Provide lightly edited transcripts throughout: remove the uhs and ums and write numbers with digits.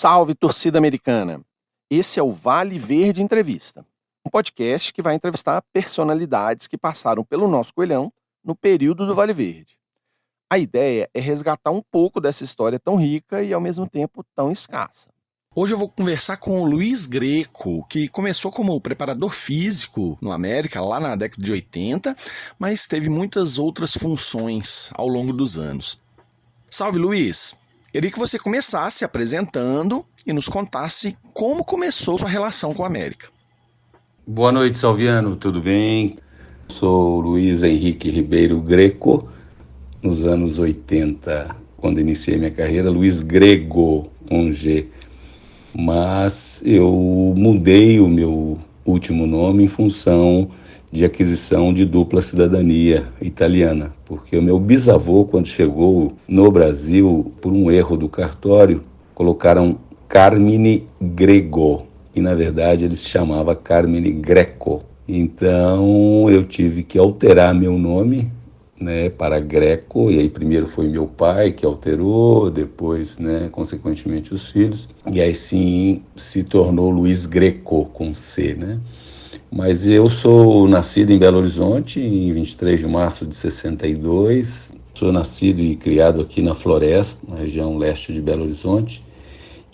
Salve, torcida americana! Esse é o Vale Verde Entrevista, um podcast que vai entrevistar personalidades que passaram pelo nosso coelhão no período do Vale Verde. A ideia é resgatar um pouco dessa história tão rica e, ao mesmo tempo, tão escassa. Hoje eu vou conversar com o Luiz Greco, que começou como preparador físico no América, lá na década de 80, mas teve muitas outras funções ao longo dos anos. Salve, Luiz! Queria que você começasse apresentando e nos contasse como começou sua relação com a América. Boa noite, Salviano, tudo bem? Sou Luiz Henrique Ribeiro Greco. Nos anos 80, quando iniciei minha carreira, Luiz Grego, com G. Mas eu mudei o meu último nome em função de aquisição de dupla cidadania italiana, porque o meu bisavô, quando chegou no Brasil, por um erro do cartório, colocaram Carmine Grego, e na verdade ele se chamava Carmine Greco. Então eu tive que alterar meu nome, né, para Greco, e aí primeiro foi meu pai que alterou, depois, né, consequentemente os filhos, e aí sim se tornou Luiz Greco, com C, né? Mas eu sou nascido em Belo Horizonte, em 23 de março de 62, sou nascido e criado aqui na Floresta, na região leste de Belo Horizonte,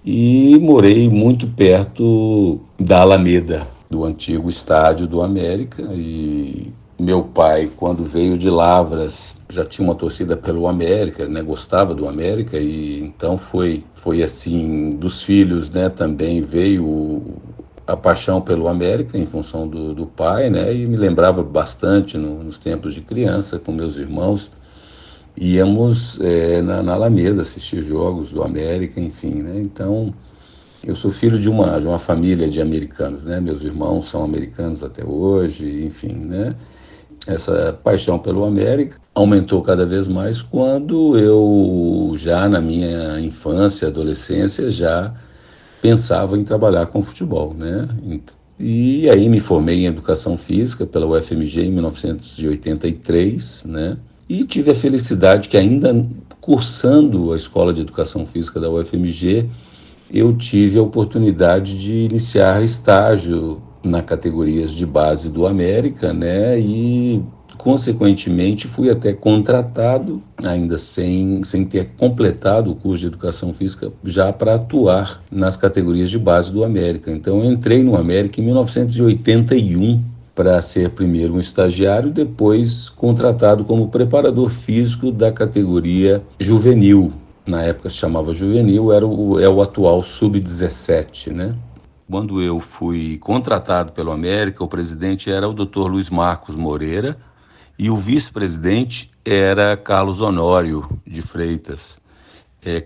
e morei muito perto da Alameda, do antigo estádio do América, e meu pai, quando veio de Lavras, já tinha uma torcida pelo América, né? Gostava do América, e então foi assim, dos filhos, né? Também veio a paixão pelo América em função do pai, né? E me lembrava bastante nos tempos de criança, com meus irmãos, íamos na Alameda assistir jogos do América, enfim, né? Então eu sou filho de uma família de americanos, né? Meus irmãos são americanos até hoje, enfim, né? Essa paixão pelo América aumentou cada vez mais quando eu, já na minha infância, adolescência, já pensava em trabalhar com futebol, né? E aí me formei em Educação Física pela UFMG em 1983, né? E tive a felicidade que ainda cursando a Escola de Educação Física da UFMG, eu tive a oportunidade de iniciar estágio na categorias de base do América, né? E consequentemente fui até contratado, ainda sem ter completado o curso de Educação Física, já para atuar nas categorias de base do América. Então eu entrei no América em 1981 para ser primeiro um estagiário, depois contratado como preparador físico da categoria juvenil. Na época se chamava juvenil, é o atual sub-17, né? Quando eu fui contratado pelo América, o presidente era o Dr. Luiz Marcos Moreira e o vice-presidente era Carlos Honório de Freitas.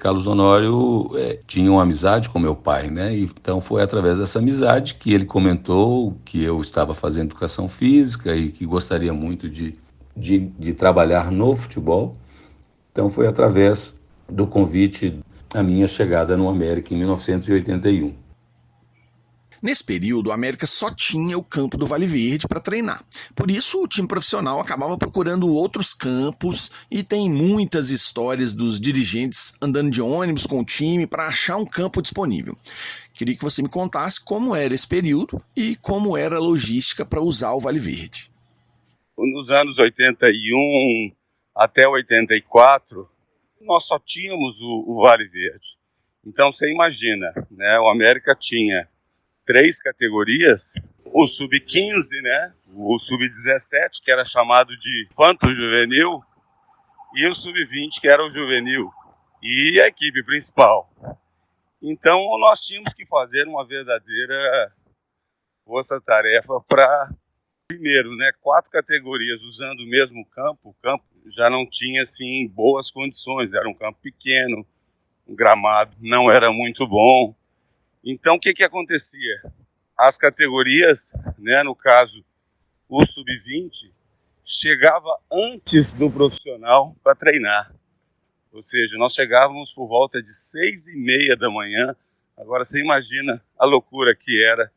Carlos Honório tinha uma amizade com meu pai, né? Então foi através dessa amizade que ele comentou que eu estava fazendo educação física e que gostaria muito de trabalhar no futebol. Então foi através do convite a minha chegada no América em 1981. Nesse período, a América só tinha o campo do Vale Verde para treinar. Por isso, o time profissional acabava procurando outros campos e tem muitas histórias dos dirigentes andando de ônibus com o time para achar um campo disponível. Queria que você me contasse como era esse período e como era a logística para usar o Vale Verde. Nos anos 81 até 84, nós só tínhamos o Vale Verde. Então você imagina, né? O América tinha 3 categorias, o sub-15, né? O sub-17, que era chamado de infanto juvenil, e o sub-20, que era o juvenil, e a equipe principal. Então nós tínhamos que fazer uma verdadeira força-tarefa para, primeiro, né, 4 categorias usando o mesmo campo. O campo já não tinha assim boas condições, era um campo pequeno, o gramado não era muito bom. Então o que acontecia? As categorias, né, no caso o sub-20, chegava antes do profissional para treinar. Ou seja, nós chegávamos por volta de 6h30 da manhã. Agora você imagina a loucura que era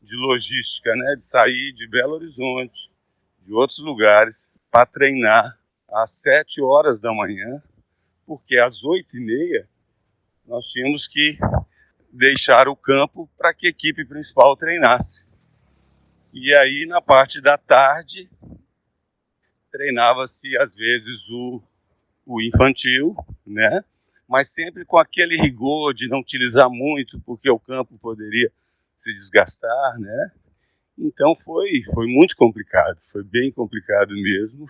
de logística, né, de sair de Belo Horizonte, de outros lugares, para treinar às 7 horas da manhã, porque às 8h30 nós tínhamos que deixar o campo para que a equipe principal treinasse. E aí, na parte da tarde, treinava-se, às vezes, o infantil, né? Mas sempre com aquele rigor de não utilizar muito, porque o campo poderia se desgastar, né? Então foi muito complicado, foi bem complicado mesmo.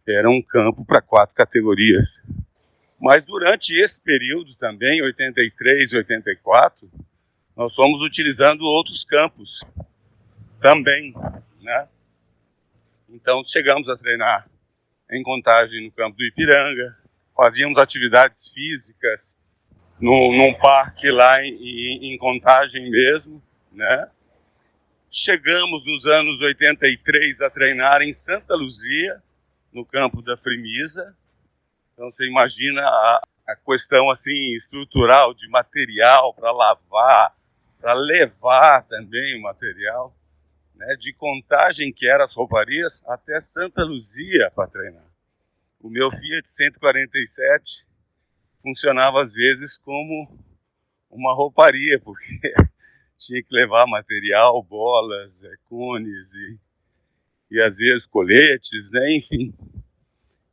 Era um campo para 4 categorias. Mas durante esse período também, 83 e 84, nós fomos utilizando outros campos também, né? Então chegamos a treinar em Contagem no campo do Ipiranga, fazíamos atividades físicas num parque lá em Contagem mesmo, né? Chegamos nos anos 83 a treinar em Santa Luzia, no campo da Fremisa. Então você imagina a questão assim estrutural de material para lavar, para levar também o material, né? De Contagem, que eram as rouparias, até Santa Luzia para treinar. O meu Fiat 147 funcionava às vezes como uma rouparia, porque tinha que levar material, bolas, cones e às vezes coletes, né? Enfim,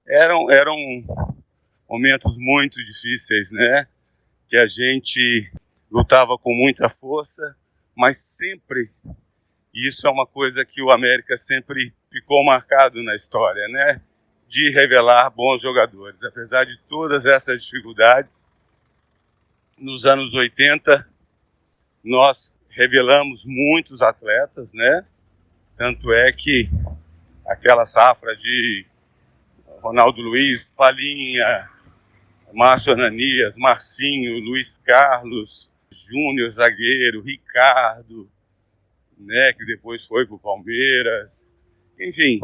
eram momentos muito difíceis, né? Que a gente lutava com muita força, mas sempre, e isso é uma coisa que o América sempre ficou marcado na história, né? De revelar bons jogadores. Apesar de todas essas dificuldades, nos anos 80, nós revelamos muitos atletas, né? Tanto é que aquela safra de Ronaldo Luiz, Palinha, Márcio Ananias, Marcinho, Luiz Carlos, Júnior, zagueiro, Ricardo, né? Que depois foi para o Palmeiras, enfim.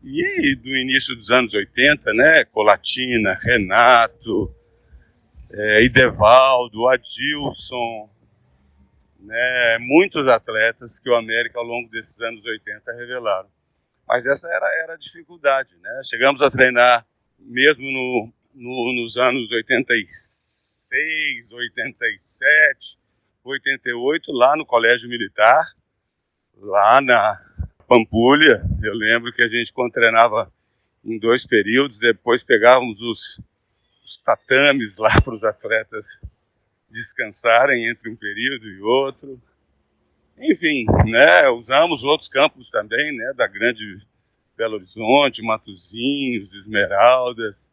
E do início dos anos 80, né? Colatina, Renato, Idevaldo, Adilson, né? Muitos atletas que o América ao longo desses anos 80 revelaram. Mas essa era a dificuldade, né? Chegamos a treinar mesmo nos anos 86, 87, 88, lá no Colégio Militar, lá na Pampulha. Eu lembro que a gente, quando treinava em 2 períodos, depois pegávamos os tatames lá para os atletas descansarem entre um período e outro. Enfim, né, usamos outros campos também, né, da Grande Belo Horizonte, Matozinhos, Esmeraldas,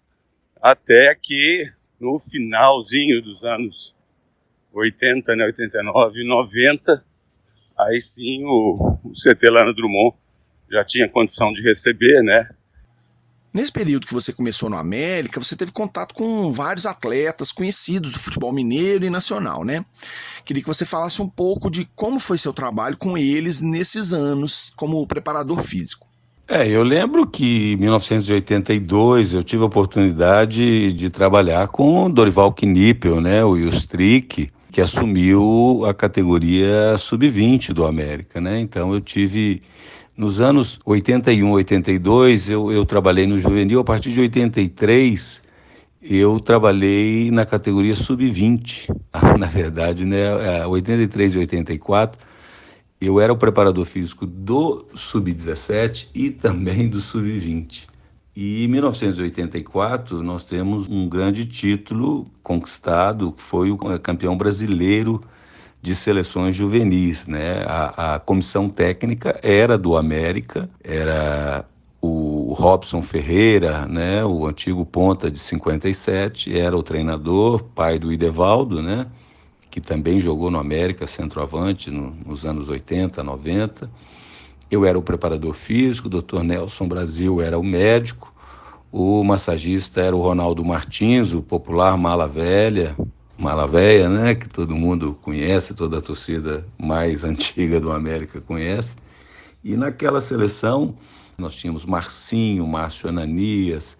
até que no finalzinho dos anos 80, né, 89 e 90, aí sim o CT Lana Drummond já tinha condição de receber, né? Nesse período que você começou no América, você teve contato com vários atletas conhecidos do futebol mineiro e nacional, né? Queria que você falasse um pouco de como foi seu trabalho com eles nesses anos como preparador físico. Eu lembro que em 1982 eu tive a oportunidade de trabalhar com Dorival Knipel, né, o Ilstrick, que assumiu a categoria sub-20 do América, né? Então eu tive, nos anos 81, 82, eu trabalhei no juvenil. A partir de 83, eu trabalhei na categoria sub-20. Na verdade, né, 83 e 84, eu era o preparador físico do sub-17 e também do sub-20. E em 1984, nós temos um grande título conquistado, que foi o campeão brasileiro de seleções juvenis, né? A comissão técnica era do América, era o Robson Ferreira, né? O antigo ponta de 57, era o treinador, pai do Idevaldo, né? Que também jogou no América, centroavante, nos anos 80, 90. Eu era o preparador físico, o Dr. Nelson Brasil era o médico, o massagista era o Ronaldo Martins, o popular Mala Velha, né, que todo mundo conhece, toda a torcida mais antiga do América conhece. E naquela seleção nós tínhamos Marcinho, Márcio Ananias,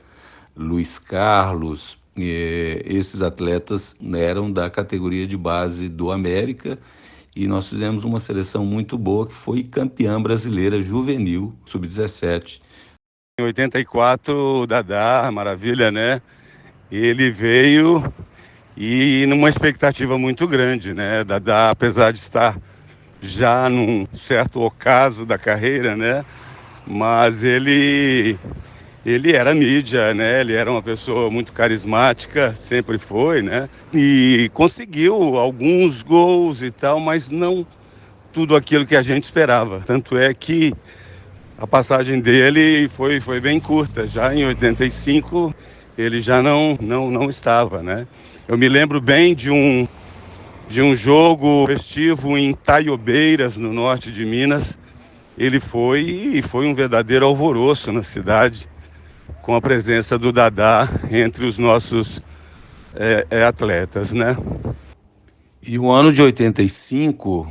Luiz Carlos. Esses atletas eram da categoria de base do América, e nós fizemos uma seleção muito boa, que foi campeã brasileira juvenil, sub-17. Em 84, o Dadá, maravilha, né? Ele veio e numa expectativa muito grande, né? Dadá, apesar de estar já num certo ocaso da carreira, né? Mas ele era mídia, né? Ele era uma pessoa muito carismática, sempre foi, né? E conseguiu alguns gols e tal, mas não tudo aquilo que a gente esperava. Tanto é que a passagem dele foi bem curta. Já em 85 ele já não estava, né? Eu me lembro bem de um jogo festivo em Taiobeiras, no norte de Minas. Ele foi um verdadeiro alvoroço na cidade, com a presença do Dadá entre os nossos atletas, né? E o ano de 85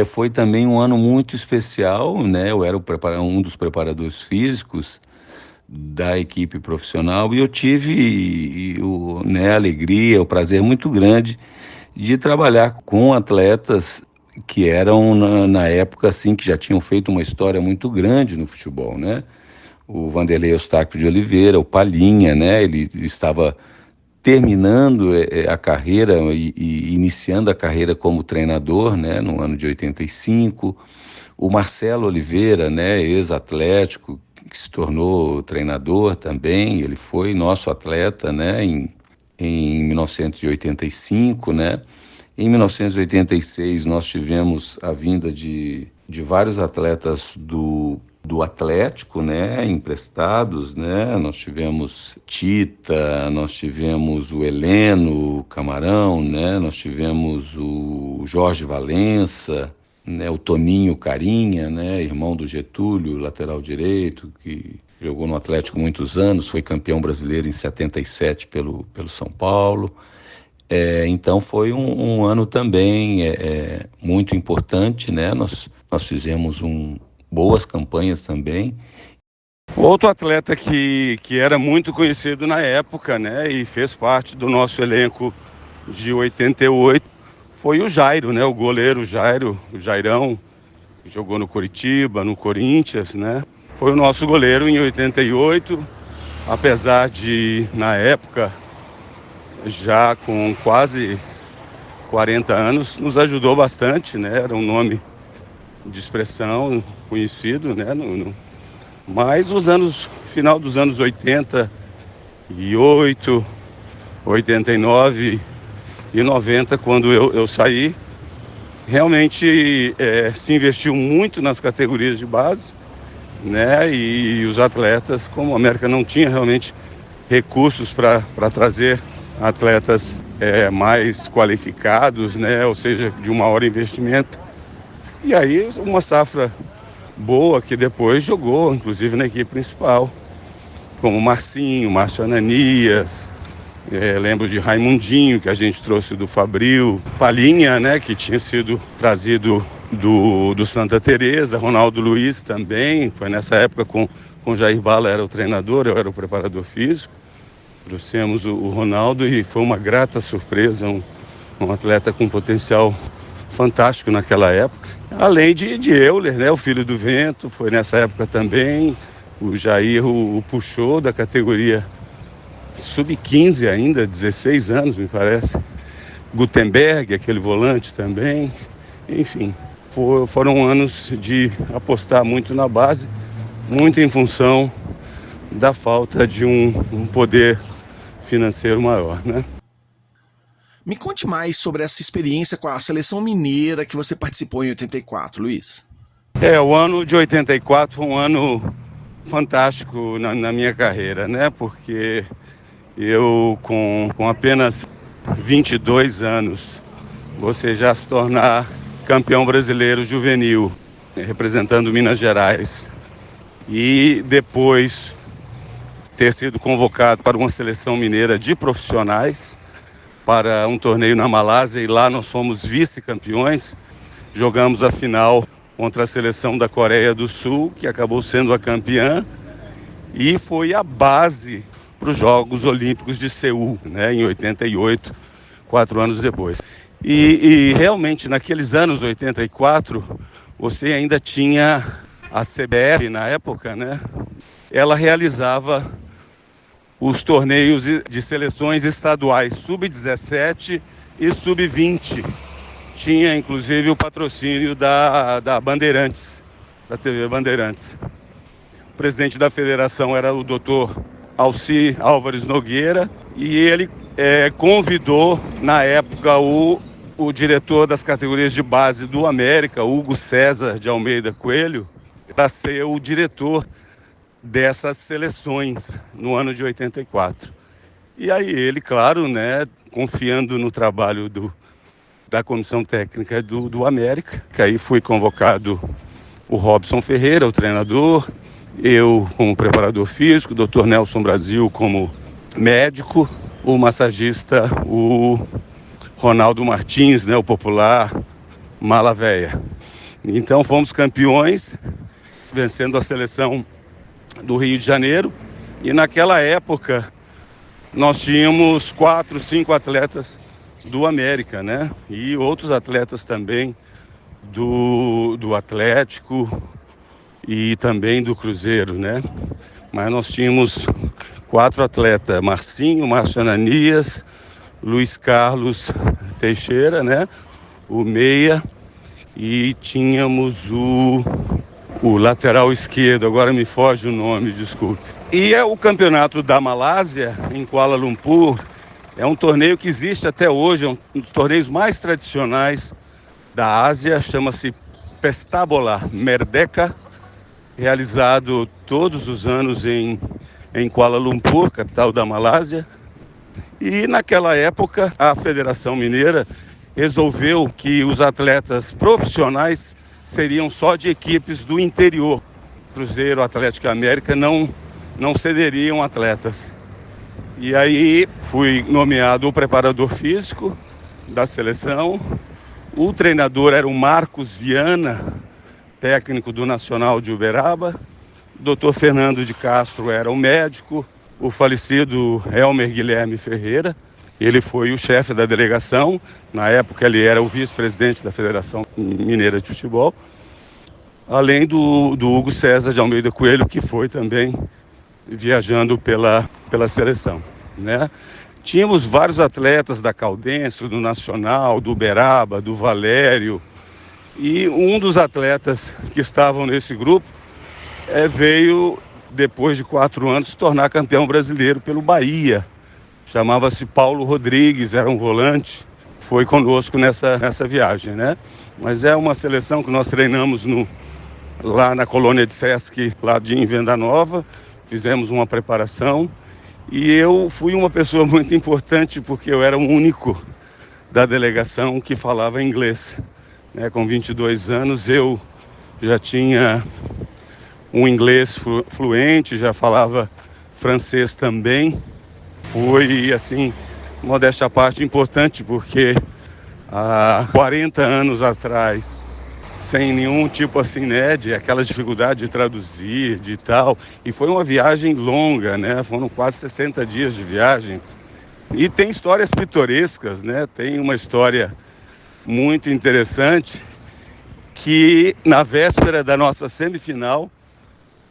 foi também um ano muito especial, né? Eu era um dos preparadores físicos da equipe profissional e eu tive a alegria, o prazer muito grande de trabalhar com atletas que eram na época assim que já tinham feito uma história muito grande no futebol, né? O Vanderlei Eustáquio de Oliveira, o Palhinha, né? Ele estava terminando a carreira e iniciando a carreira como treinador, né? No ano de 85. O Marcelo Oliveira, né? Ex-atlético, que se tornou treinador também. Ele foi nosso atleta, né? Em 1985, né? Em 1986, nós tivemos a vinda de vários atletas do Atlético, né, emprestados, né? Nós tivemos Tita, nós tivemos o Heleno Camarão, né? Nós tivemos o Jorge Valença, né? O Toninho Carinha, né? Irmão do Getúlio, lateral direito, que jogou no Atlético muitos anos, foi campeão brasileiro em 77 pelo São Paulo. Então foi um ano também muito importante, né? Nós fizemos boas campanhas também. Outro atleta que era muito conhecido na época, né? E fez parte do nosso elenco de 88 foi o Jairo, né? O goleiro Jairo, o Jairão, que jogou no Coritiba, no Corinthians, né? Foi o nosso goleiro em 88, apesar de, na época, já com quase 40 anos, nos ajudou bastante, né? Era um nome de expressão conhecido, né? Mas final dos anos 88, 89 e 90, quando eu saí, realmente se investiu muito nas categorias de base, né? E os atletas, como a América não tinha realmente recursos para trazer atletas mais qualificados, né? Ou seja, de um maior investimento. E aí uma safra boa que depois jogou, inclusive na equipe principal, como Marcinho, Márcio Ananias, lembro de Raimundinho, que a gente trouxe do Fabril, Palhinha, né? Que tinha sido trazido do Santa Teresa, Ronaldo Luiz também, foi nessa época com Jair Bala era o treinador, eu era o preparador físico. Trouxemos o Ronaldo e foi uma grata surpresa, um atleta com potencial fantástico naquela época. Além de Euler, né, o filho do vento, foi nessa época também. O Jair o puxou da categoria sub-15 ainda, 16 anos me parece. Gutenberg, aquele volante também. Enfim, foram anos de apostar muito na base, muito em função da falta de um poder financeiro maior, né? Me conte mais sobre essa experiência com a seleção mineira que você participou em 84, Luiz. O ano de 84 foi um ano fantástico na minha carreira, né? Porque eu, com apenas 22 anos, você já se tornar campeão brasileiro juvenil, representando Minas Gerais. E depois ter sido convocado para uma seleção mineira de profissionais para um torneio na Malásia, e lá nós fomos vice-campeões. Jogamos a final contra a seleção da Coreia do Sul, que acabou sendo a campeã, e foi a base para os Jogos Olímpicos de Seul, né, em 88, 4 anos depois. E realmente, naqueles anos 84, você ainda tinha a CBF na época, né? Ela realizava os torneios de seleções estaduais sub-17 e sub-20. Tinha inclusive o patrocínio da Bandeirantes, da TV Bandeirantes. O presidente da federação era o Dr. Alci Álvares Nogueira, e ele convidou, na época, o diretor das categorias de base do América, Hugo César de Almeida Coelho, para ser o diretor dessas seleções no ano de 84. E aí ele, claro, né, confiando no trabalho da comissão técnica do América, que aí fui convocado o Robson Ferreira, o treinador, eu como preparador físico, o Dr. Nelson Brasil como médico, o massagista, o Ronaldo Martins, né, o popular Mala Véia. Então fomos campeões, vencendo a seleção do Rio de Janeiro, e naquela época nós tínhamos 4, 5 atletas do América, né? E outros atletas também do Atlético e também do Cruzeiro, né? Mas nós tínhamos 4 atletas: Marcinho, Márcio Ananias, Luiz Carlos Teixeira, né? O meia, e tínhamos o lateral esquerdo, agora me foge o nome, desculpe. E o campeonato da Malásia, em Kuala Lumpur, é um torneio que existe até hoje, é um dos torneios mais tradicionais da Ásia, chama-se Pesta Bola Merdeka, realizado todos os anos em Kuala Lumpur, capital da Malásia. E naquela época a Federação Mineira resolveu que os atletas profissionais seriam só de equipes do interior. Cruzeiro, Atlético e América não cederiam atletas. E aí fui nomeado o preparador físico da seleção. O treinador era o Marcos Viana, técnico do Nacional de Uberaba. O Dr. Fernando de Castro era o médico. O falecido Elmer Guilherme Ferreira, ele foi o chefe da delegação. Na época ele era o vice-presidente da Federação Mineira de Futebol. Além do Hugo César de Almeida Coelho, que foi também viajando pela seleção, né? Tínhamos vários atletas da Caldense, do Nacional, do Uberaba, do Valério. E um dos atletas que estavam nesse grupo veio, depois de 4 anos, se tornar campeão brasileiro pelo Bahia. Chamava-se Paulo Rodrigues, era um volante, foi conosco nessa viagem, né? Mas é uma seleção que nós treinamos lá na colônia de Sesc, lá em Venda Nova. Fizemos uma preparação e eu fui uma pessoa muito importante porque eu era o único da delegação que falava inglês, né? Com 22 anos eu já tinha um inglês fluente, já falava francês também. Foi, assim, modéstia à parte, importante, porque há 40 anos atrás, sem nenhum tipo assim, né, de aquelas dificuldades de traduzir, de tal, e foi uma viagem longa, né, foram quase 60 dias de viagem, e tem histórias pitorescas, né, tem uma história muito interessante, que na véspera da nossa semifinal,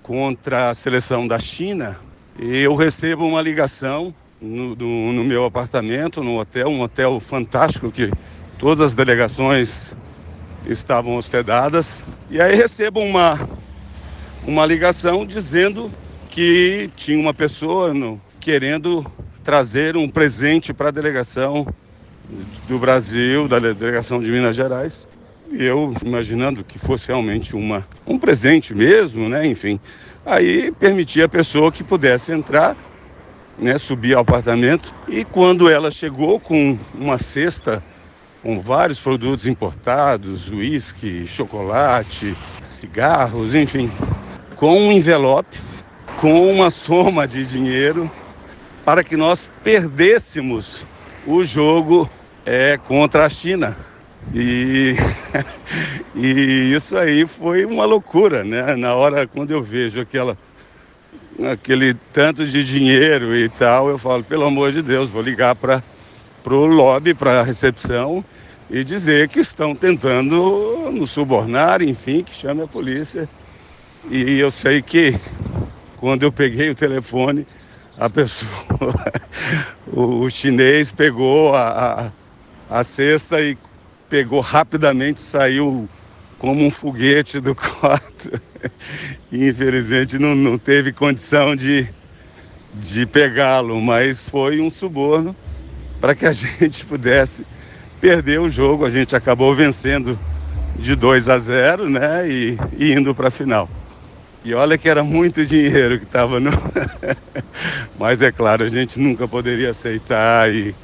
contra a seleção da China, eu recebo uma ligação no meu apartamento, no hotel, um hotel fantástico que todas as delegações estavam hospedadas. E aí recebo uma ligação dizendo que tinha uma pessoa querendo trazer um presente para a delegação do Brasil, da delegação de Minas Gerais. E eu, imaginando que fosse realmente um presente mesmo, né? Enfim, aí permiti a pessoa que pudesse entrar, né? Subir ao apartamento. E quando ela chegou com uma cesta com vários produtos importados, uísque, chocolate, cigarros, enfim, com um envelope, com uma soma de dinheiro para que nós perdêssemos o jogo contra a China. E isso aí foi uma loucura, né? Na hora, quando eu vejo aquele tanto de dinheiro e tal, eu falo, pelo amor de Deus, vou ligar para o lobby, para a recepção e dizer que estão tentando nos subornar, enfim, que chame a polícia. E eu sei que quando eu peguei o telefone, a pessoa, o chinês pegou a cesta e pegou rapidamente, saiu como um foguete do quarto. E, infelizmente não teve condição de pegá-lo, mas foi um suborno para que a gente pudesse perder o jogo. A gente acabou vencendo de 2-0, né, e indo para a final. E olha que era muito dinheiro que estava no... Mas é claro, a gente nunca poderia aceitar e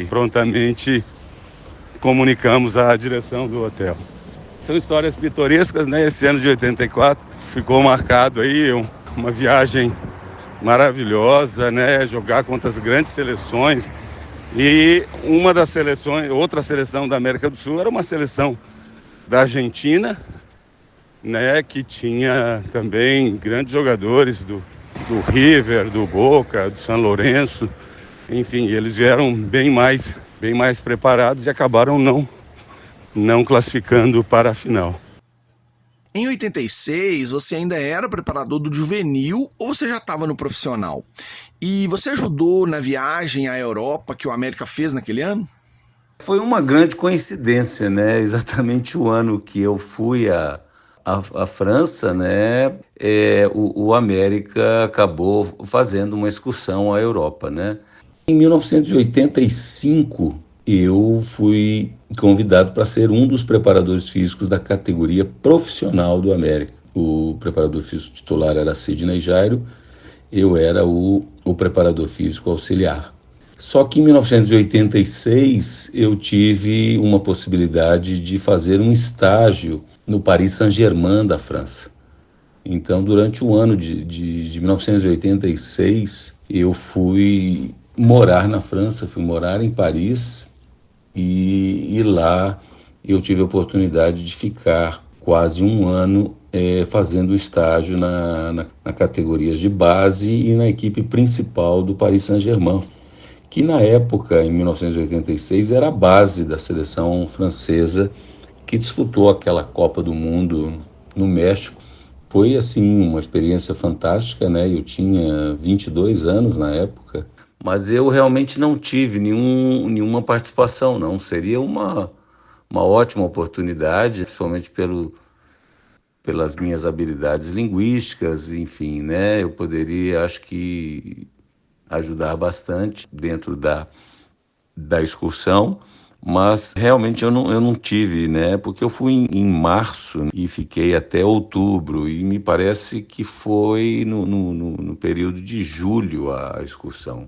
prontamente comunicamos à direção do hotel. São histórias pitorescas, né? Esse ano de 84 ficou marcado aí uma viagem maravilhosa, né? Jogar contra as grandes seleções. E uma das seleções, outra seleção da América do Sul era uma seleção da Argentina, né? Que tinha também grandes jogadores do River, do Boca, do San Lorenzo. Enfim, eles vieram bem mais preparados e acabaram não classificando para a final. Em 86, você ainda era preparador do juvenil ou você já estava no profissional? E você ajudou na viagem à Europa que o América fez naquele ano? Foi uma grande coincidência, né? Exatamente o ano que eu fui à França, né? O América acabou fazendo uma excursão à Europa, né? Em 1985, eu fui convidado para ser um dos preparadores físicos da categoria profissional do América. O preparador físico titular era Sidney Jairo, eu era o preparador físico auxiliar. Só que em 1986 eu tive uma possibilidade de fazer um estágio no Paris Saint-Germain da França. Então, durante o ano de 1986, eu fui morar na França, fui morar em Paris e lá eu tive a oportunidade de ficar quase um ano fazendo estágio na categorias de base e na equipe principal do Paris Saint-Germain, que na época, em 1986, era a base da seleção francesa que disputou aquela Copa do Mundo no México. Foi, assim, uma experiência fantástica, né? Eu tinha 22 anos na época, mas eu realmente não tive nenhuma participação, não. Seria uma ótima oportunidade, principalmente pelas minhas habilidades linguísticas, enfim, né? Eu poderia, acho que, ajudar bastante dentro da excursão, mas realmente eu não tive, né? Porque eu fui em março e fiquei até outubro, e me parece que foi no período de julho a excursão.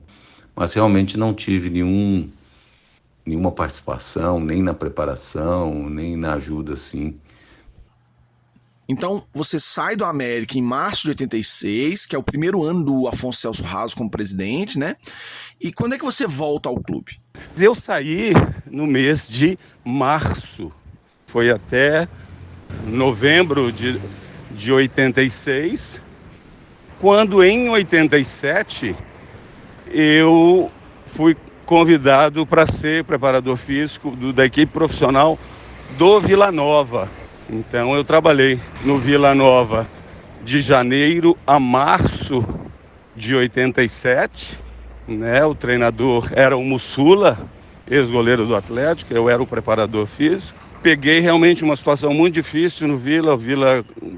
Mas realmente não tive nenhuma participação, nem na preparação, nem na ajuda, assim. Então, você sai do América em março de 86, que é o primeiro ano do Afonso Celso Raso como presidente, né? E quando é que você volta ao clube? Eu saí no mês de março, foi até novembro de 86, quando em 87 eu fui convidado para ser preparador físico da equipe profissional do Vila Nova. Então eu trabalhei no Vila Nova de janeiro a março de 87, né? O treinador era o Mussula, ex-goleiro do Atlético, eu era o preparador físico. Peguei realmente uma situação muito difícil no Vila,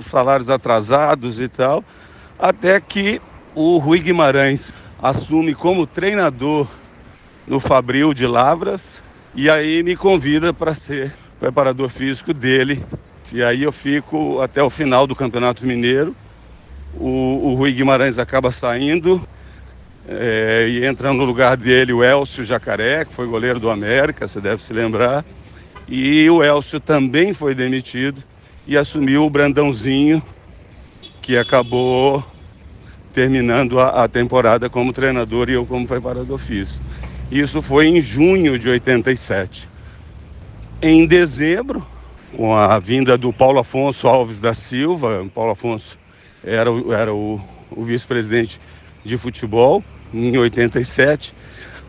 salários atrasados e tal, até que o Rui Guimarães assume como treinador no Fabril de Lavras e aí me convida para ser preparador físico dele. E aí eu fico até o final do Campeonato Mineiro. O Rui Guimarães acaba saindo e entra no lugar dele o Elcio Jacaré, que foi goleiro do América, você deve se lembrar. E o Elcio também foi demitido e assumiu o Brandãozinho, que acabou terminando a temporada como treinador e eu como preparador físico. Isso foi em junho de 87. Em dezembro, com a vinda do Paulo Afonso Alves da Silva, Paulo Afonso era o vice-presidente de futebol, em 87.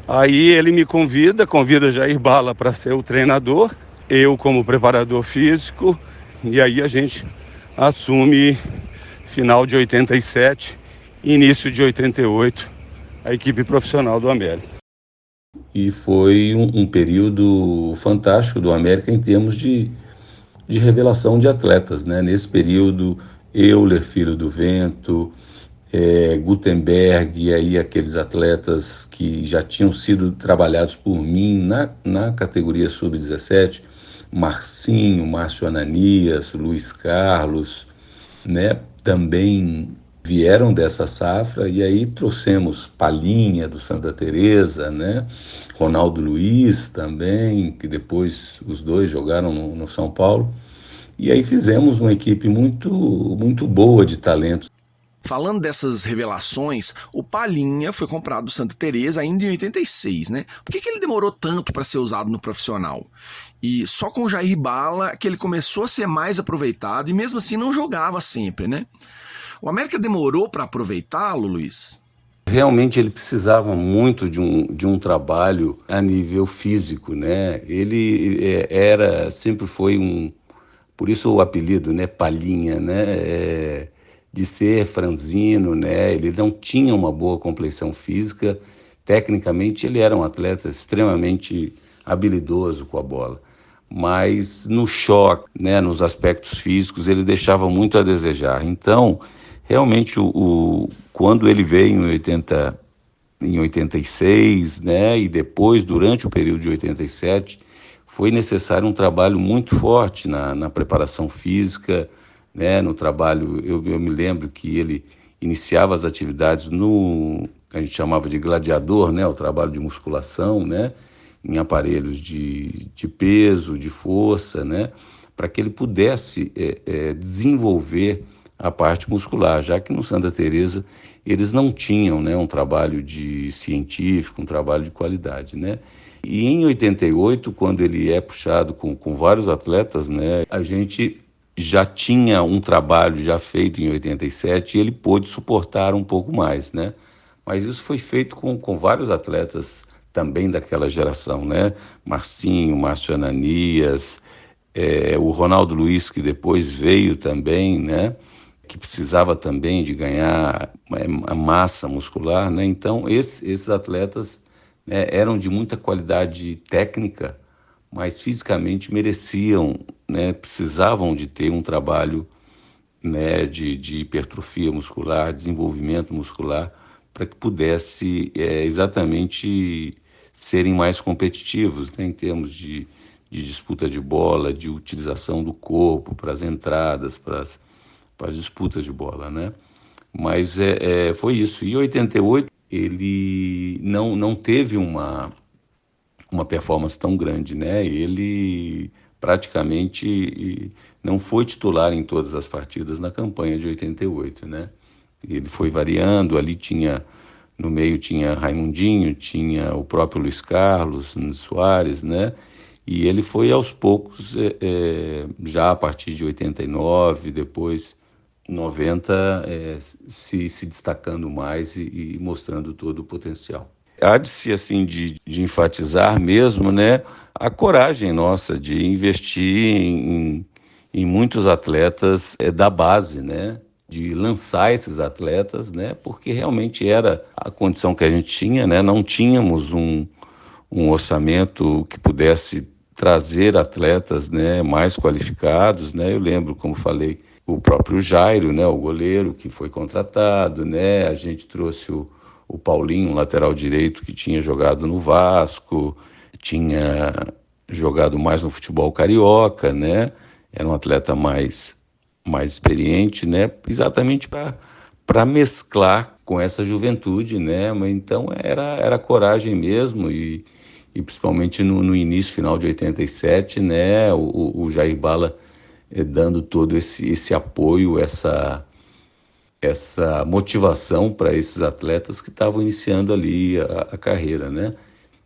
Aí ele me convida Jair Bala para ser o treinador, eu como preparador físico, e aí a gente assume final de 87 início de 88, a equipe profissional do América. E foi um período fantástico do América em termos de revelação de atletas, né? Nesse período, Euler, Filho do Vento, Gutenberg, e aí aqueles atletas que já tinham sido trabalhados por mim na categoria sub-17, Marcinho, Márcio Ananias, Luiz Carlos, né? Também vieram dessa safra, e aí trouxemos Palinha do Santa Teresa, né? Ronaldo Luiz também, que depois os dois jogaram no São Paulo, e aí fizemos uma equipe muito boa de talentos. Falando dessas revelações, o Palinha foi comprado do Santa Teresa ainda em 86, né? Por que ele demorou tanto para ser usado no profissional? E só com o Jair Bala que ele começou a ser mais aproveitado e mesmo assim não jogava sempre, né? O América demorou para aproveitá-lo, Luiz? Realmente ele precisava muito de um trabalho a nível físico, né? Ele sempre foi por isso o apelido, né, Palinha, né? De ser franzino, né? Ele não tinha uma boa complexão física. Tecnicamente ele era um atleta extremamente habilidoso com a bola, mas no choque, né, nos aspectos físicos, ele deixava muito a desejar. Então, realmente, quando ele veio em 86, né, e depois, durante o período de 87, foi necessário um trabalho muito forte na preparação física, né, no trabalho. Eu me lembro que ele iniciava as atividades que a gente chamava de gladiador, né, o trabalho de musculação, né, em aparelhos de peso, de força, né, para que ele pudesse desenvolver a parte muscular, já que no Santa Teresa eles não tinham, né, um trabalho científico, um trabalho de qualidade, né. E em 88, quando ele é puxado com vários atletas, né, a gente já tinha um trabalho já feito em 87 e ele pôde suportar um pouco mais, né. Mas isso foi feito com vários atletas também daquela geração, né? Marcinho, Márcio Ananias, o Ronaldo Luiz, que depois veio também, né? Que precisava também de ganhar a massa muscular, né? Então, esses atletas, né, eram de muita qualidade técnica, mas fisicamente mereciam, né? Precisavam de ter um trabalho, né, de hipertrofia muscular, desenvolvimento muscular, para que pudesse exatamente serem mais competitivos, né, em termos de disputa de bola, de utilização do corpo para as entradas, para as disputas de bola, né? Mas foi isso. E em 88 ele não teve uma performance tão grande, né? Ele praticamente não foi titular em todas as partidas na campanha de 88, né? Ele foi variando, no meio tinha Raimundinho, tinha o próprio Luiz Carlos Soares, né? E ele foi aos poucos, já a partir de 89, depois 90, se destacando mais e mostrando todo o potencial. Há de se, assim, de enfatizar mesmo, né, a coragem nossa de investir em muitos atletas da base, né, de lançar esses atletas, né, porque realmente era a condição que a gente tinha, né, não tínhamos um orçamento que pudesse trazer atletas, né, mais qualificados, né. Eu lembro, como falei, o próprio Jairo, né, o goleiro que foi contratado, né, a gente trouxe o Paulinho, um lateral direito que tinha jogado no Vasco, tinha jogado mais no futebol carioca, né, era um atleta mais experiente, né, exatamente para mesclar com essa juventude, né. Mas então era coragem mesmo, e principalmente no início, final de 87, né, o Jair Bala dando todo esse apoio, essa motivação para esses atletas que estavam iniciando ali a carreira, né?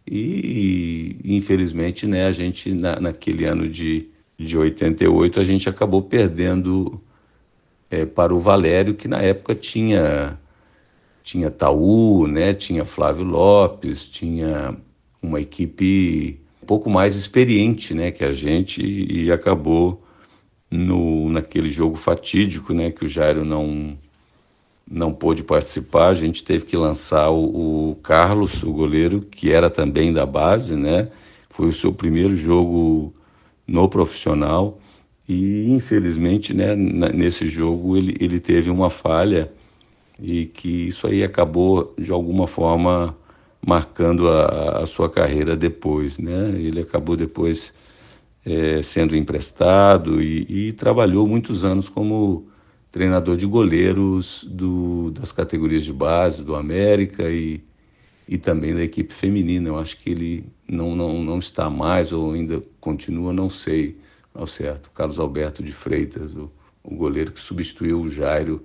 E infelizmente, né, a gente naquele ano de 88 a gente acabou perdendo para o Valério, que na época tinha Taú, né, tinha Flávio Lopes, tinha uma equipe um pouco mais experiente, né, que a gente, e acabou naquele jogo fatídico, né, que o Jairo não pôde participar, a gente teve que lançar o Carlos, o goleiro, que era também da base, né? Foi o seu primeiro jogo no profissional e, infelizmente, né, nesse jogo ele teve uma falha e que isso aí acabou, de alguma forma, marcando a sua carreira depois, né? Ele acabou depois sendo emprestado e trabalhou muitos anos como treinador de goleiros das categorias de base do América e também da equipe feminina. Eu acho que ele não está mais ou ainda continua, não sei ao certo. Carlos Alberto de Freitas, o goleiro que substituiu o Jairo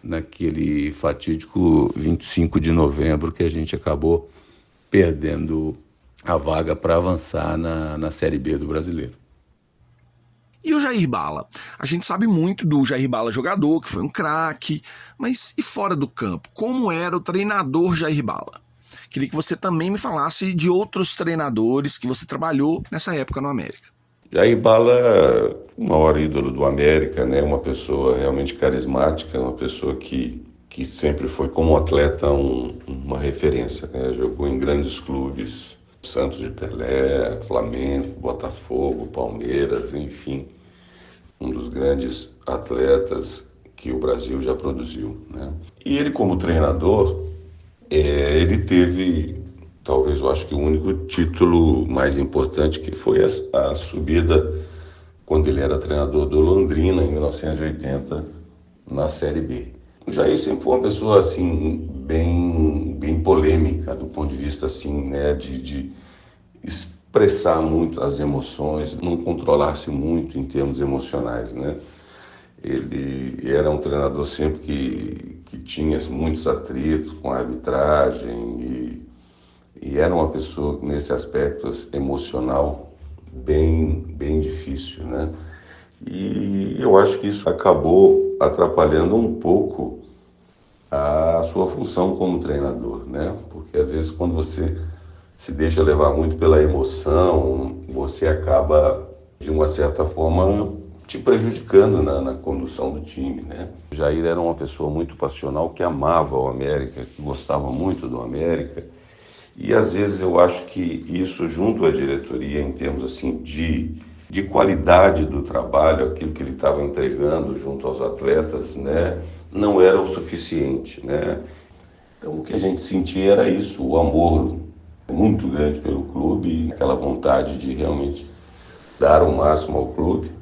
naquele fatídico 25 de novembro que a gente acabou perdendo a vaga para avançar na Série B do Brasileiro. E o Jair Bala? A gente sabe muito do Jair Bala jogador, que foi um craque, mas e fora do campo? Como era o treinador Jair Bala? Queria que você também me falasse de outros treinadores que você trabalhou nessa época no América. Jair Bala, o maior ídolo do América, né? Uma pessoa realmente carismática, uma pessoa que sempre foi como atleta uma referência, né? Jogou em grandes clubes, Santos de Pelé, Flamengo, Botafogo, Palmeiras, enfim, um dos grandes atletas que o Brasil já produziu, né? E ele como treinador, ele teve, talvez eu acho que o único título mais importante, que foi a subida quando ele era treinador do Londrina em 1980 na Série B. O Jair sempre foi uma pessoa assim bem polêmica do ponto de vista assim, né, de expressar muito as emoções, não controlar-se muito em termos emocionais, né? Ele era um treinador sempre que tinha muitos atritos com a arbitragem e era uma pessoa nesse aspecto emocional bem difícil, né? E eu acho que isso acabou atrapalhando um pouco a sua função como treinador, né? Porque às vezes quando você se deixa levar muito pela emoção, você acaba, de uma certa forma, te prejudicando na condução do time, né? O Jair era uma pessoa muito passional, que amava o América, que gostava muito do América, e às vezes eu acho que isso, junto à diretoria, em termos assim de qualidade do trabalho, aquilo que ele estava entregando junto aos atletas, né, não era o suficiente, né? Então o que a gente sentia era isso, o amor muito grande pelo clube, aquela vontade de realmente dar o máximo ao clube,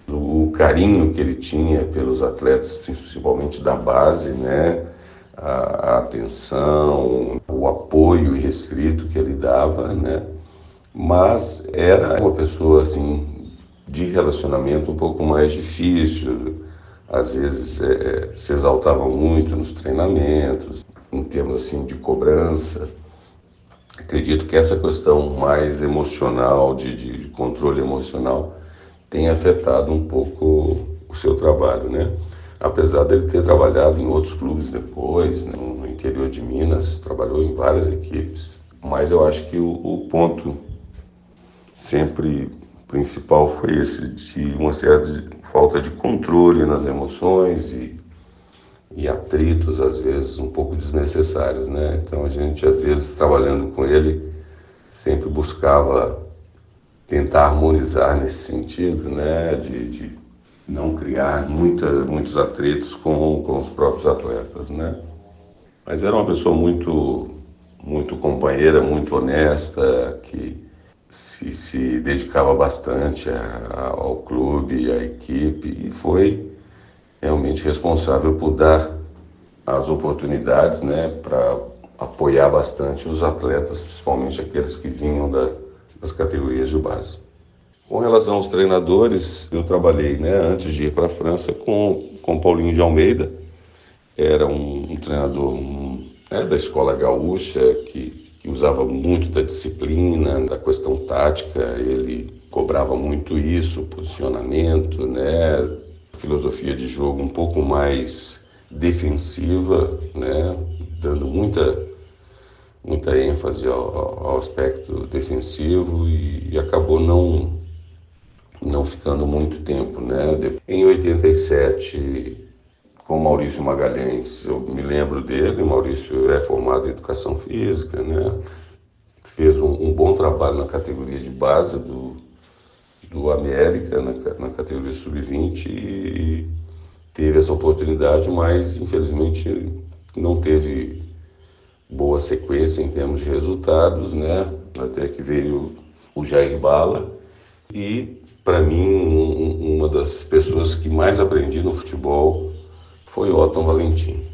o carinho que ele tinha pelos atletas, principalmente da base, né? A atenção, o apoio irrestrito que ele dava, né? Mas era uma pessoa assim de relacionamento um pouco mais difícil, às vezes se exaltava muito nos treinamentos, em termos assim de cobrança. Acredito que essa questão mais emocional, de controle emocional, tem afetado um pouco o seu trabalho, né? Apesar dele ter trabalhado em outros clubes depois, né? No interior de Minas, trabalhou em várias equipes. Mas eu acho que o ponto sempre principal foi esse, de uma certa falta de controle nas emoções e atritos, às vezes, um pouco desnecessários, né? Então a gente, às vezes, trabalhando com ele, sempre buscava tentar harmonizar nesse sentido, né? De não criar muitos atritos com os próprios atletas, né? Mas era uma pessoa muito companheira, muito honesta, que se dedicava bastante ao clube, à equipe, e foi realmente responsável por dar as oportunidades, né, para apoiar bastante os atletas, principalmente aqueles que vinham das categorias de base. Com relação aos treinadores, eu trabalhei, né, antes de ir para a França com Paulinho de Almeida. Era um treinador né, da escola gaúcha que usava muito da disciplina, da questão tática. Ele cobrava muito isso, posicionamento, né, filosofia de jogo um pouco mais defensiva, né, dando muita ênfase ao aspecto defensivo e acabou não ficando muito tempo, né? Em 87, com Maurício Magalhães. Eu me lembro dele. O Maurício é formado em Educação Física, né? Fez um bom trabalho na categoria de base do América, na categoria Sub-20, e teve essa oportunidade, mas infelizmente não teve boa sequência em termos de resultados, né? Até que veio o Jair Bala. E, para mim, uma das pessoas que mais aprendi no futebol foi o Otton Valentim.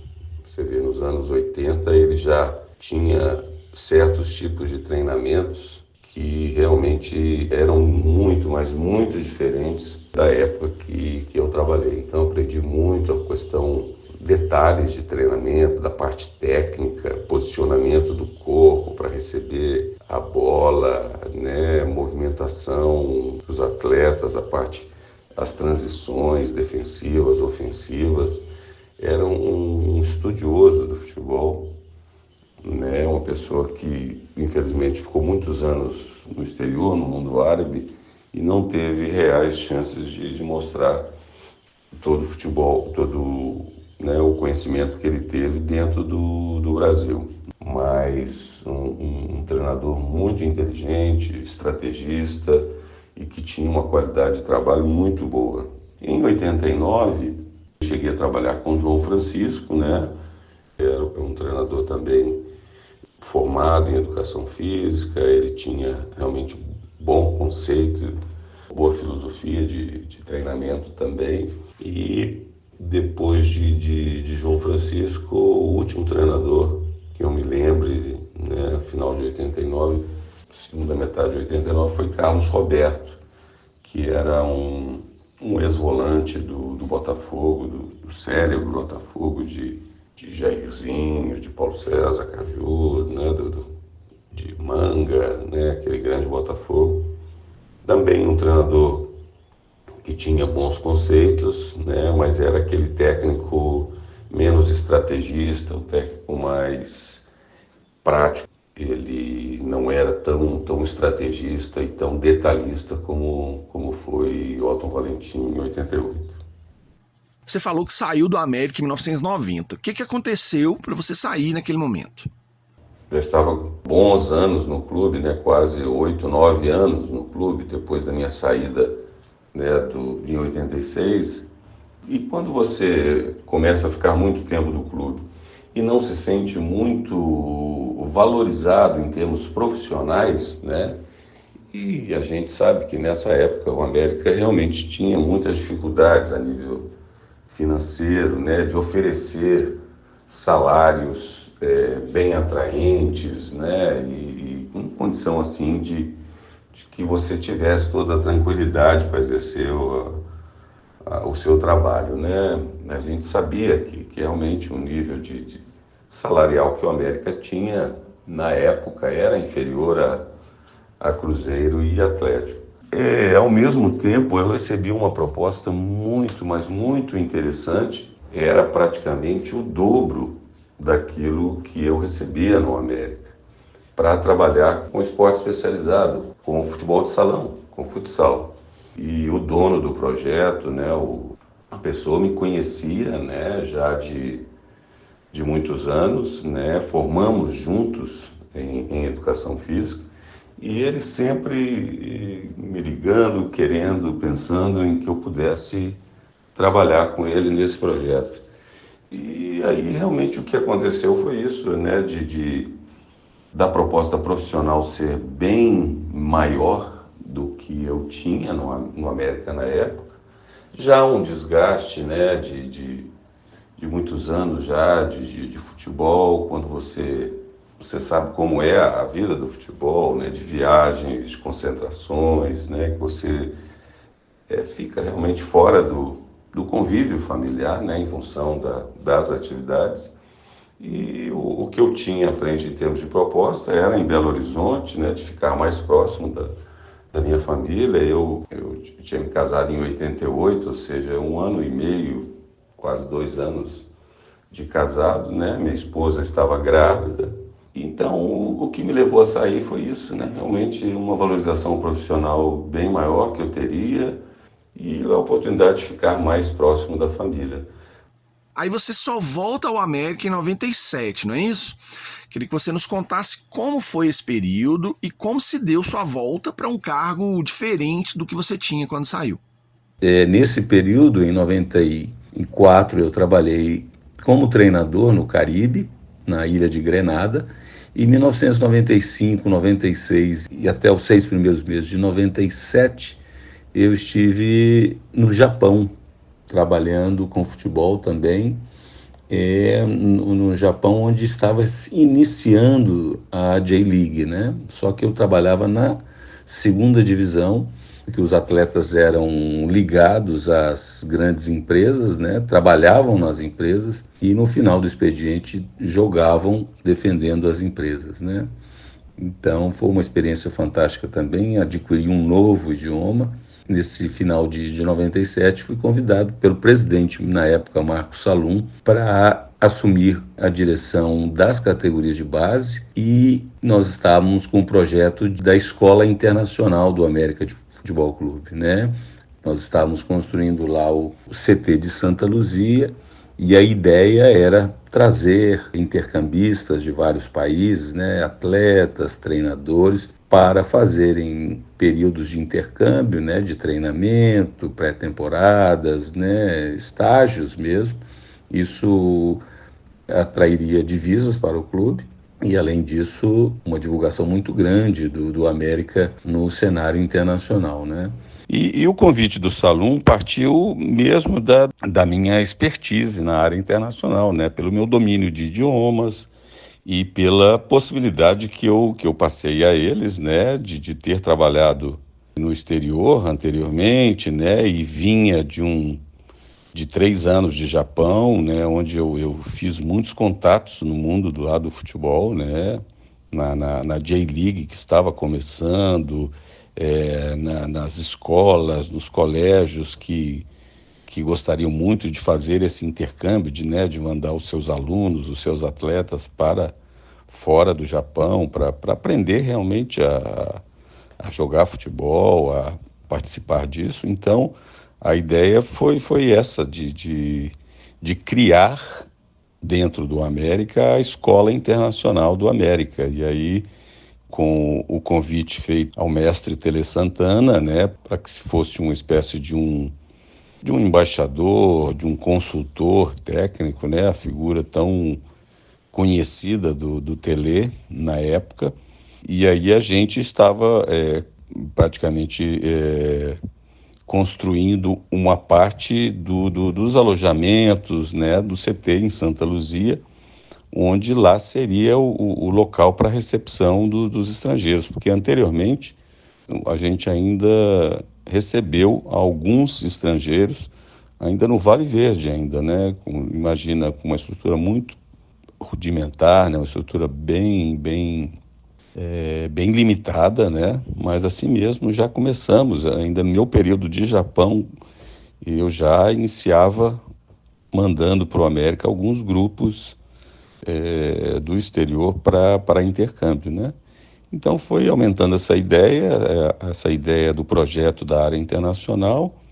Você vê, nos anos 80 ele já tinha certos tipos de treinamentos que realmente eram muito, mas muito diferentes da época que eu trabalhei. Então, eu aprendi muito a questão, detalhes de treinamento, da parte técnica, posicionamento do corpo para receber a bola, né, movimentação dos atletas, as transições defensivas, ofensivas. Era um estudioso do futebol, né, uma pessoa que infelizmente ficou muitos anos no exterior, no mundo árabe, e não teve reais chances de mostrar todo o futebol, né, o conhecimento que ele teve dentro do Brasil. Mas um treinador muito inteligente, estrategista e que tinha uma qualidade de trabalho muito boa. Em 89, cheguei a trabalhar com o João Francisco, né? Era um treinador também formado em Educação Física. Ele tinha realmente bom conceito, boa filosofia de treinamento também. E depois de João Francisco, o último treinador que eu me lembre, né, final de 89, segunda metade de 89, foi Carlos Roberto, que era um ex-volante do Botafogo, do cérebro Botafogo, de Jairzinho, de Paulo César Caju, né, de Manga, né, aquele grande Botafogo. Também um treinador que tinha bons conceitos, né, mas era aquele técnico menos estrategista, um técnico mais prático. Ele não era tão estrategista e tão detalhista como foi Otton Valentim em 88. Você falou que saiu do América em 1990. O que aconteceu para você sair naquele momento? Já estava bons anos no clube, né, quase 8, 9 anos no clube, depois da minha saída, né, em 86. E quando você começa a ficar muito tempo no clube e não se sente muito valorizado em termos profissionais, né? E a gente sabe que nessa época o América realmente tinha muitas dificuldades a nível financeiro, né? De oferecer salários bem atraentes, né? E com condição assim de que você tivesse toda a tranquilidade para exercer o seu trabalho, né? A gente sabia que realmente o nível de salarial que o América tinha na época era inferior a Cruzeiro e Atlético. Ao mesmo tempo, eu recebi uma proposta muito, mas muito interessante. Era praticamente o dobro daquilo que eu recebia no América, para trabalhar com esporte especializado, com futebol de salão, com futsal. E o dono do projeto, né, a pessoa me conhecia, né, já de muitos anos, né, formamos juntos em Educação Física, e ele sempre me ligando, querendo, pensando em que eu pudesse trabalhar com ele nesse projeto. E aí realmente o que aconteceu foi isso, né, da proposta profissional ser bem maior do que eu tinha no América na época. Já um desgaste, né, de muitos anos já de futebol, quando você sabe como é a vida do futebol, né, de viagens, de concentrações, né, que você fica realmente fora do convívio familiar, né, em função das atividades. E o que eu tinha à frente em termos de proposta era em Belo Horizonte, né, de ficar mais próximo da minha família. Eu tinha me casado em 88, ou seja, 1 ano e meio, quase 2 anos de casado, né? Minha esposa estava grávida. Então, o que me levou a sair foi isso, né? Realmente uma valorização profissional bem maior que eu teria e a oportunidade de ficar mais próximo da família. Aí você só volta ao América em 97, não é isso? Queria que você nos contasse como foi esse período e como se deu sua volta para um cargo diferente do que você tinha quando saiu. Nesse período, em 94, eu trabalhei como treinador no Caribe, na ilha de Grenada. Em 1995, 96 e até os 6 primeiros meses de 97, eu estive no Japão, trabalhando com futebol também, no Japão, onde estava se iniciando a J-League, né? Só que eu trabalhava na segunda divisão, que os atletas eram ligados às grandes empresas, né? Trabalhavam nas empresas e no final do expediente jogavam defendendo as empresas, né? Então foi uma experiência fantástica também, adquiri um novo idioma. Nesse final de 97, fui convidado pelo presidente, na época, Marcos Salum, para assumir a direção das categorias de base, e nós estávamos com o projeto da Escola Internacional do América de Futebol Clube, né? Nós estávamos construindo lá o CT de Santa Luzia, e a ideia era trazer intercambistas de vários países, né, atletas, treinadores, para fazerem períodos de intercâmbio, né, de treinamento, pré-temporadas, né, estágios mesmo. Isso atrairia divisas para o clube e, além disso, uma divulgação muito grande do América no cenário internacional, né? E o convite do Salum partiu mesmo da minha expertise na área internacional, né? Pelo meu domínio de idiomas e pela possibilidade que eu passei a eles, né? De ter trabalhado no exterior anteriormente, né? E vinha de 3 anos de Japão, né? Onde eu fiz muitos contatos no mundo do lado do futebol, né? Na J-League, que estava começando, nas escolas, nos colégios que gostariam muito de fazer esse intercâmbio, de mandar os seus alunos, os seus atletas para fora do Japão, para aprender realmente a jogar futebol, a participar disso. Então, a ideia foi essa, de criar dentro do América a Escola Internacional do América. E aí, com o convite feito ao mestre Tele Santana, né, para que se fosse uma espécie de um embaixador, de um consultor técnico, né, a figura tão conhecida do Tele na época. E aí a gente estava praticamente construindo uma parte dos alojamentos, né, do CT em Santa Luzia, onde lá seria o local para recepção dos estrangeiros, porque anteriormente a gente ainda recebeu alguns estrangeiros, ainda no Vale Verde, ainda, né? Imagina, com uma estrutura muito rudimentar, né? Uma estrutura bem limitada, né? Mas assim mesmo já começamos, ainda no meu período de Japão, eu já iniciava mandando para o América alguns grupos do exterior para intercâmbio, né? Então foi aumentando essa ideia do projeto da área internacional,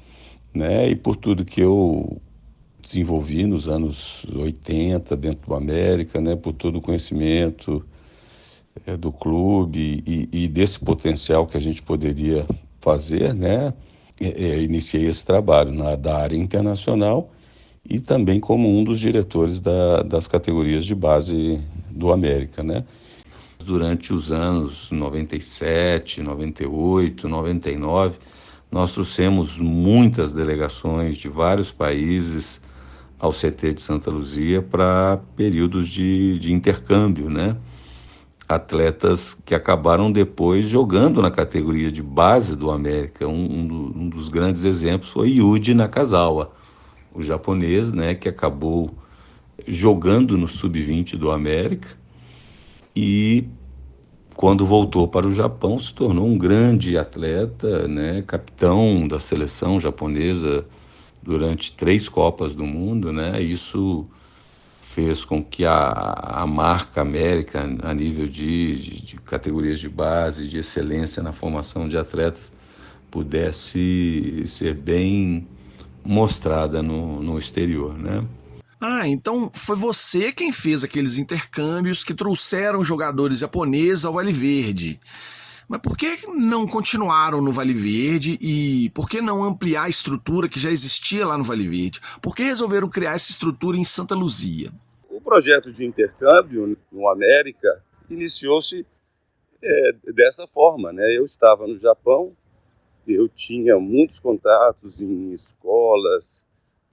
né? E por tudo que eu desenvolvi nos anos 80 dentro do América, né? Por todo o conhecimento do clube e desse potencial que a gente poderia fazer, né? Iniciei esse trabalho da área internacional e também como um dos diretores das categorias de base do América, né? Durante os anos 97, 98, 99, nós trouxemos muitas delegações de vários países ao CT de Santa Luzia para períodos de intercâmbio, né? Atletas que acabaram depois jogando na categoria de base do América. Um dos grandes exemplos foi Yuji Nakazawa, o japonês, né, que acabou jogando no sub-20 do América e, quando voltou para o Japão, se tornou um grande atleta, né, capitão da seleção japonesa durante 3 Copas do Mundo, né? Isso fez com que a marca América, a nível de categorias de base, de excelência na formação de atletas, pudesse ser bem mostrada no exterior, né? Ah, então foi você quem fez aqueles intercâmbios que trouxeram jogadores japoneses ao Vale Verde. Mas por que não continuaram no Vale Verde e por que não ampliar a estrutura que já existia lá no Vale Verde? Por que resolveram criar essa estrutura em Santa Luzia? O projeto de intercâmbio no América iniciou-se dessa forma, né? Eu estava no Japão, eu tinha muitos contatos em escolas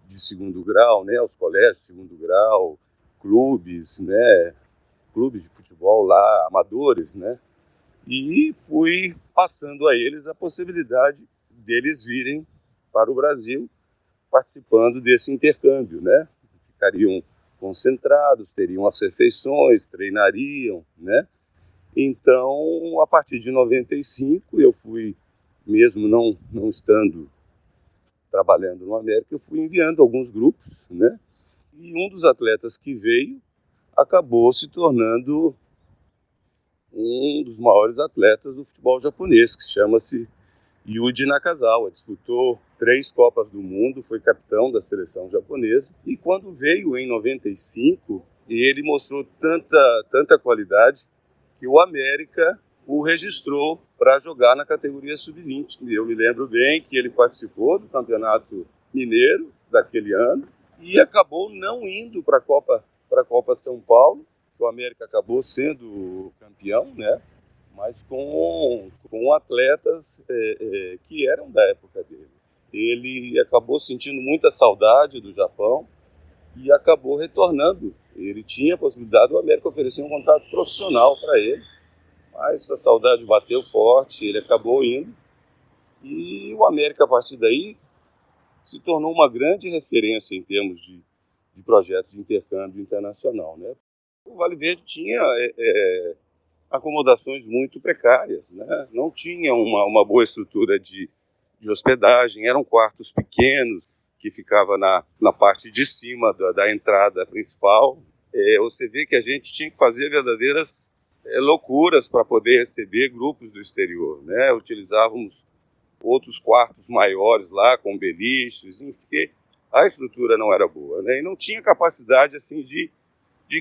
de segundo grau, né? Os colégios de segundo grau, clubes, né? Clubes de futebol lá, amadores, né? E fui passando a eles a possibilidade deles virem para o Brasil participando desse intercâmbio, né? Ficariam concentrados, teriam as refeições, treinariam, né? Então, a partir de 95, eu fui, mesmo não estando trabalhando no América, eu fui enviando alguns grupos, né? E um dos atletas que veio acabou se tornando um dos maiores atletas do futebol japonês, que chama-se Yuji Nakazawa. Disputou 3 Copas do Mundo, foi capitão da seleção japonesa. E quando veio em 95, ele mostrou tanta qualidade que o América o registrou para jogar na categoria sub-20. Eu me lembro bem que ele participou do Campeonato Mineiro daquele ano e acabou não indo para a Copa São Paulo. O América acabou sendo campeão, né? Mas com atletas que eram da época dele. Ele acabou sentindo muita saudade do Japão e acabou retornando. Ele tinha a possibilidade, o América oferecer um contrato profissional para ele, mas a saudade bateu forte, ele acabou indo. E o América, a partir daí, se tornou uma grande referência em termos de projetos de intercâmbio internacional, né? O Vale Verde tinha acomodações muito precárias, né? Não tinha uma boa estrutura de hospedagem, eram quartos pequenos que ficava na parte de cima da entrada principal. Você vê que a gente tinha que fazer verdadeiras loucuras para poder receber grupos do exterior, né? Utilizávamos outros quartos maiores lá, com beliches, enfim, porque a estrutura não era boa, né? E não tinha capacidade assim de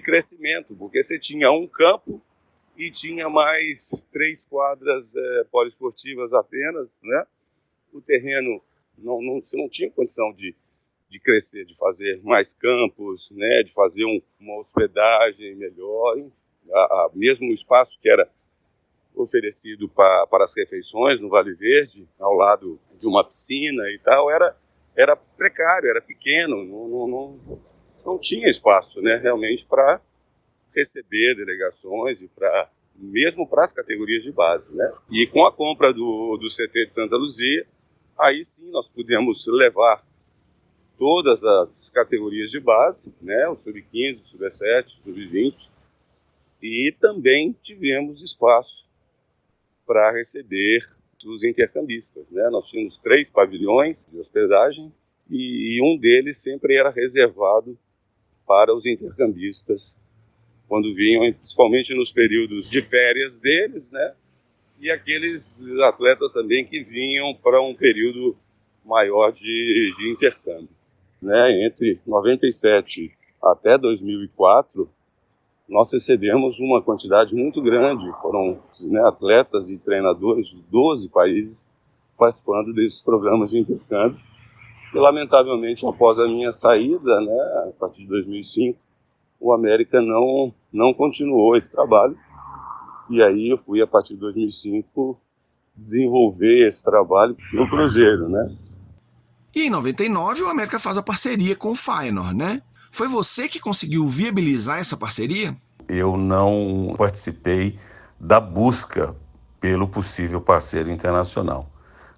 crescimento, porque você tinha um campo e tinha mais 3 quadras poliesportivas apenas, né? O terreno, você não tinha condição de crescer, de fazer mais campos, né? De fazer uma hospedagem melhor, mesmo o espaço que era oferecido para as refeições no Vale Verde, ao lado de uma piscina e tal, era precário, era pequeno, não tinha espaço, né? Realmente para receber delegações e mesmo para as categorias de base, né? E com a compra do CT de Santa Luzia, aí sim nós pudemos levar todas as categorias de base, né? O sub-15, o sub-17, o sub-20, e também tivemos espaço para receber os intercambistas, né? Nós tínhamos 3 pavilhões de hospedagem e um deles sempre era reservado para os intercambistas quando vinham, principalmente nos períodos de férias deles, né? E aqueles atletas também que vinham para um período maior de intercâmbio, né? Entre 97 até 2004, nós recebemos uma quantidade muito grande, foram, né, atletas e treinadores de 12 países participando desses programas de intercâmbio. E, lamentavelmente, após a minha saída, né, a partir de 2005, o América não continuou esse trabalho. E aí eu fui, a partir de 2005, desenvolver esse trabalho no Cruzeiro, né? E em 99 o América faz a parceria com o Feyenoord, né? Foi você que conseguiu viabilizar essa parceria? Eu não participei da busca pelo possível parceiro internacional.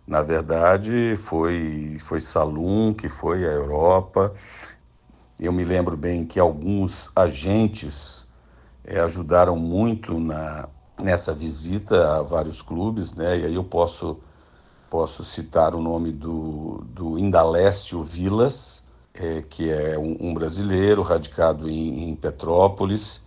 Na verdade, foi Salum, que foi a Europa. Eu me lembro bem que alguns agentes ajudaram muito nessa visita a vários clubes, né? E aí eu posso citar o nome do Indalécio Vilas, que é um brasileiro radicado em Petrópolis,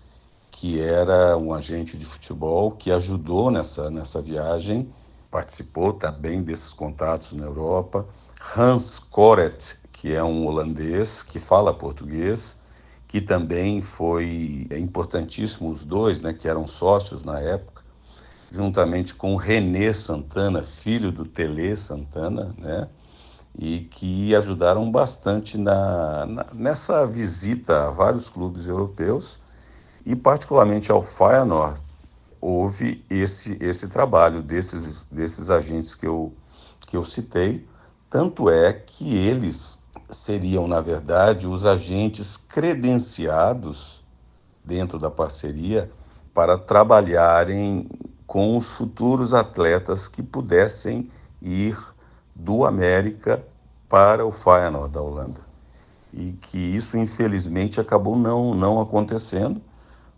que era um agente de futebol que ajudou nessa viagem, participou também desses contatos na Europa. Hans Koret, que é um holandês que fala português que também foi importantíssimo, os dois, né, que eram sócios na época, juntamente com o René Santana, filho do Tele Santana, né, e que ajudaram bastante nessa visita a vários clubes europeus, e particularmente ao Feyenoord. Houve esse trabalho desses agentes que eu citei, tanto é que eles seriam, na verdade, os agentes credenciados dentro da parceria para trabalharem com os futuros atletas que pudessem ir do América para o Feyenoord da Holanda. E que isso, infelizmente, acabou não acontecendo,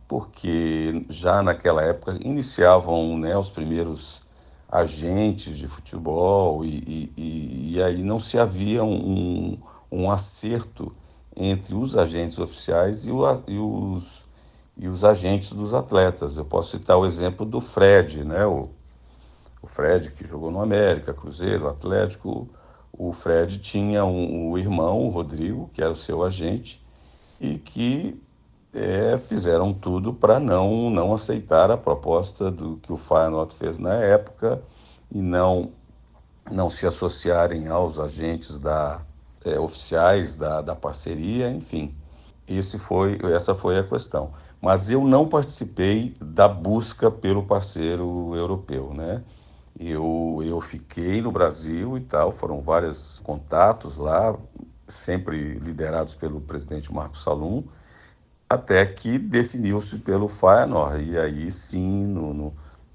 porque já naquela época iniciavam, né, os primeiros agentes de futebol e aí não se havia um acerto entre os agentes oficiais e os agentes dos atletas. Eu posso citar o exemplo do Fred, né, o Fred que jogou no América, Cruzeiro, Atlético. O Fred tinha o irmão, o Rodrigo, que era o seu agente, e que fizeram tudo para não aceitar a proposta do que o Feyenoord fez na época e não se associarem aos agentes oficiais da parceria, enfim. Essa foi a questão. Mas eu não participei da busca pelo parceiro europeu, né? Eu fiquei no Brasil e tal, foram vários contatos lá, sempre liderados pelo presidente Marcos Salum, até que definiu-se pelo Feyenoord. E aí sim,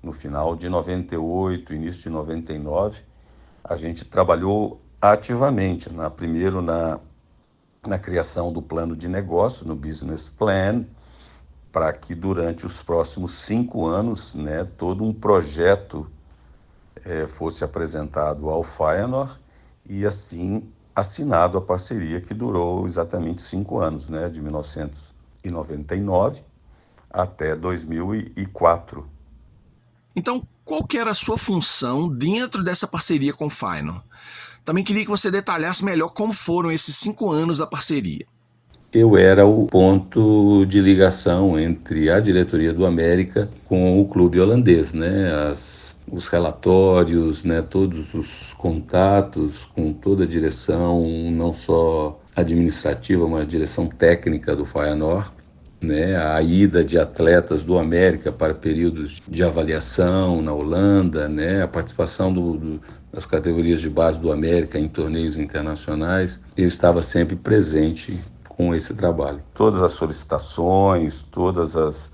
no final de 98, início de 99, a gente trabalhou ativamente, primeiro na criação do plano de negócio, no business plan, para que durante os próximos 5 anos, né, todo um projeto fosse apresentado ao Feyenoord e assim assinado a parceria que durou exatamente 5 anos, né, de 1999 até 2004. Então, qual que era a sua função dentro dessa parceria com o Feyenoord? Também queria que você detalhasse melhor como foram esses 5 anos da parceria. Eu era o ponto de ligação entre a diretoria do América com o clube holandês, né? Os relatórios, né? Todos os contatos com toda a direção, não só administrativa, mas a direção técnica do Feyenoord, né? A ida de atletas do América para períodos de avaliação na Holanda, né? A participação das categorias de base do América em torneios internacionais. Eu estava sempre presente com esse trabalho. Todas as solicitações, todas as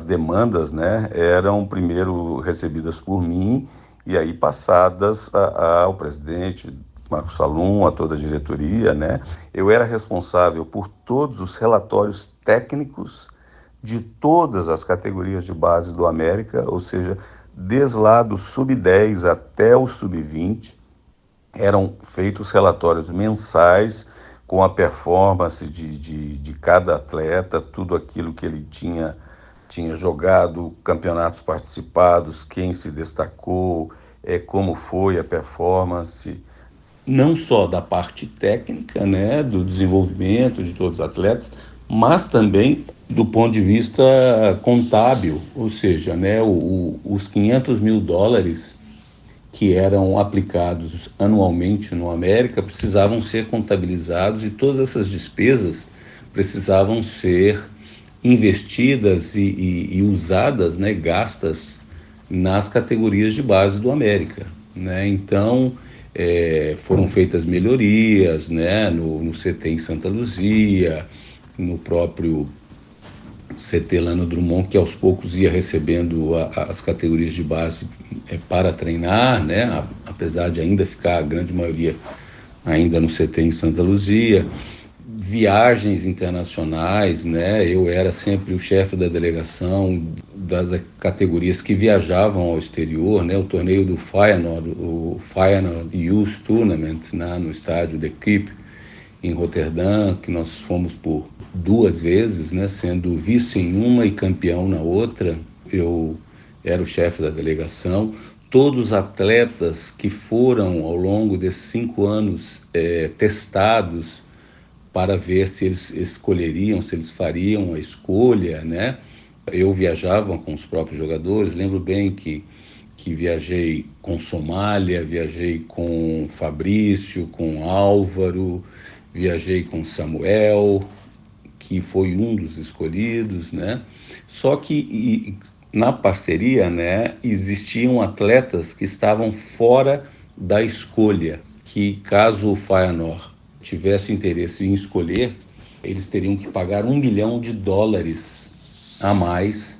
demandas, né, eram primeiro recebidas por mim e aí passadas ao presidente Marcos Salum, a toda a diretoria, né. Eu era responsável por todos os relatórios técnicos de todas as categorias de base do América, ou seja, desde lá do sub-10 até o sub-20, eram feitos relatórios mensais com a performance de cada atleta, tudo aquilo que ele tinha jogado, campeonatos participados, quem se destacou, como foi a performance, não só da parte técnica, né, do desenvolvimento de todos os atletas, mas também do ponto de vista contábil, ou seja, né, os 500 mil dólares que eram aplicados anualmente no América precisavam ser contabilizados e todas essas despesas precisavam ser investidas e usadas, né, gastas nas categorias de base do América, né? Então foram feitas melhorias, né, no CT em Santa Luzia, no próprio CT lá no Drummond, que aos poucos ia recebendo as categorias de base para treinar, né? Apesar de ainda ficar a grande maioria ainda no CT em Santa Luzia. Viagens internacionais, né? Eu era sempre o chefe da delegação das categorias que viajavam ao exterior, né? O torneio do Feyenoord, o Feyenoord Youth Tournament, no estádio da Equipe, em Roterdã, que nós fomos por 2 vezes, né, sendo vice em uma e campeão na outra. Eu era o chefe da delegação. Todos os atletas que foram, ao longo desses 5 anos, testados para ver se eles escolheriam, se eles fariam a escolha, né? Eu viajava com os próprios jogadores, lembro bem que viajei com Somália, viajei com Fabrício, com Álvaro, viajei com Samuel, que foi um dos escolhidos, né? Só que na parceria, né, existiam atletas que estavam fora da escolha, que caso o Feyenoord tivesse interesse em escolher, eles teriam que pagar US$ 1 milhão a mais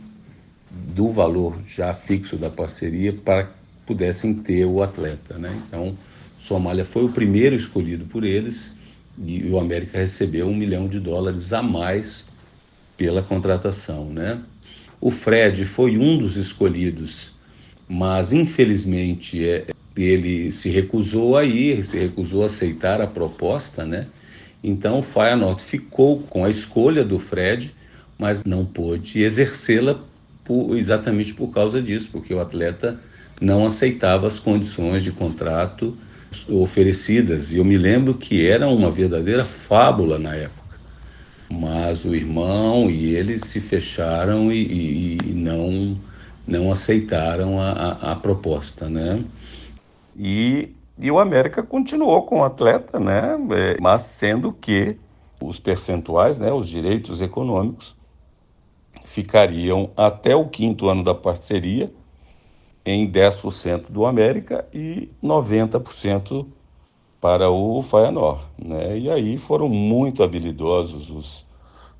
do valor já fixo da parceria para que pudessem ter o atleta, né? Então, Somália foi o primeiro escolhido por eles e o América recebeu US$ 1 milhão a mais pela contratação, né? O Fred foi um dos escolhidos, mas infelizmente ele se recusou a ir, se recusou a aceitar a proposta, né? Então o Feyenoord ficou com a escolha do Fred, mas não pôde exercê-la exatamente por causa disso, porque o atleta não aceitava as condições de contrato oferecidas. E eu me lembro que era uma verdadeira fábula na época. Mas o irmão e ele se fecharam e não aceitaram a proposta, né? E o América continuou com o atleta, né? Mas sendo que os percentuais, né, os direitos econômicos, ficariam até o 5º ano da parceria em 10% do América e 90% para o Feyenoord, né? E aí foram muito habilidosos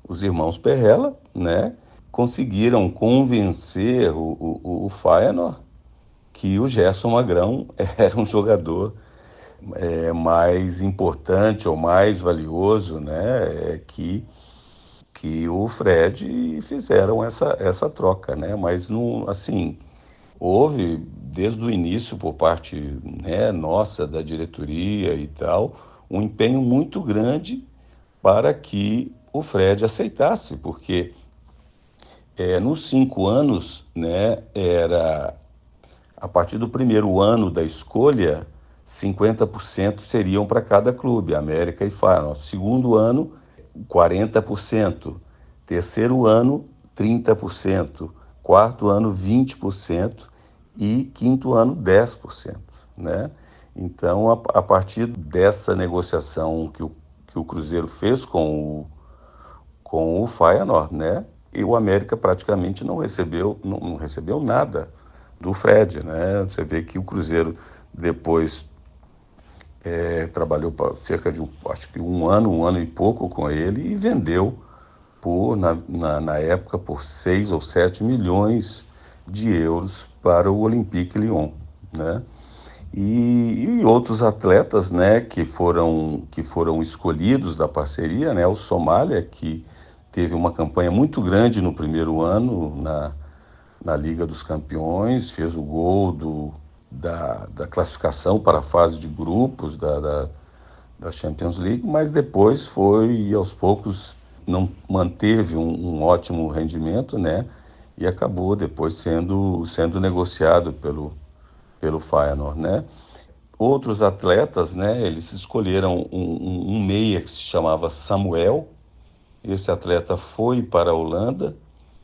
os irmãos Perrella, né? Conseguiram convencer o Feyenoord que o Gerson Magrão era um jogador mais importante ou mais valioso, né? Que o Fred, e fizeram essa troca, né? Mas não, assim, houve desde o início por parte, né, nossa, da diretoria e tal, um empenho muito grande para que o Fred aceitasse, porque nos 5 anos, né, era a partir do primeiro ano da escolha, 50% seriam para cada clube, América e Feyenoord. Segundo ano, 40%. Terceiro ano, 30%. Quarto ano, 20%. E quinto ano, 10%. Né? Então, a partir dessa negociação que o Cruzeiro fez com o Feyenoord, né? E o América praticamente não recebeu nada do Fred, né? Você vê que o Cruzeiro depois trabalhou por cerca de acho que um ano e pouco com ele e vendeu na época por 6 ou 7 milhões de euros para o Olympique Lyon, né? E outros atletas, né, que foram escolhidos da parceria, né? O Somália, que teve uma campanha muito grande no primeiro ano na Liga dos Campeões, fez o gol da classificação para a fase de grupos da Champions League, mas depois foi, aos poucos, não manteve um ótimo rendimento, né? E acabou depois sendo negociado pelo Feyenoord, né? Outros atletas, né? Eles escolheram um meia que se chamava Samuel. Esse atleta foi para a Holanda,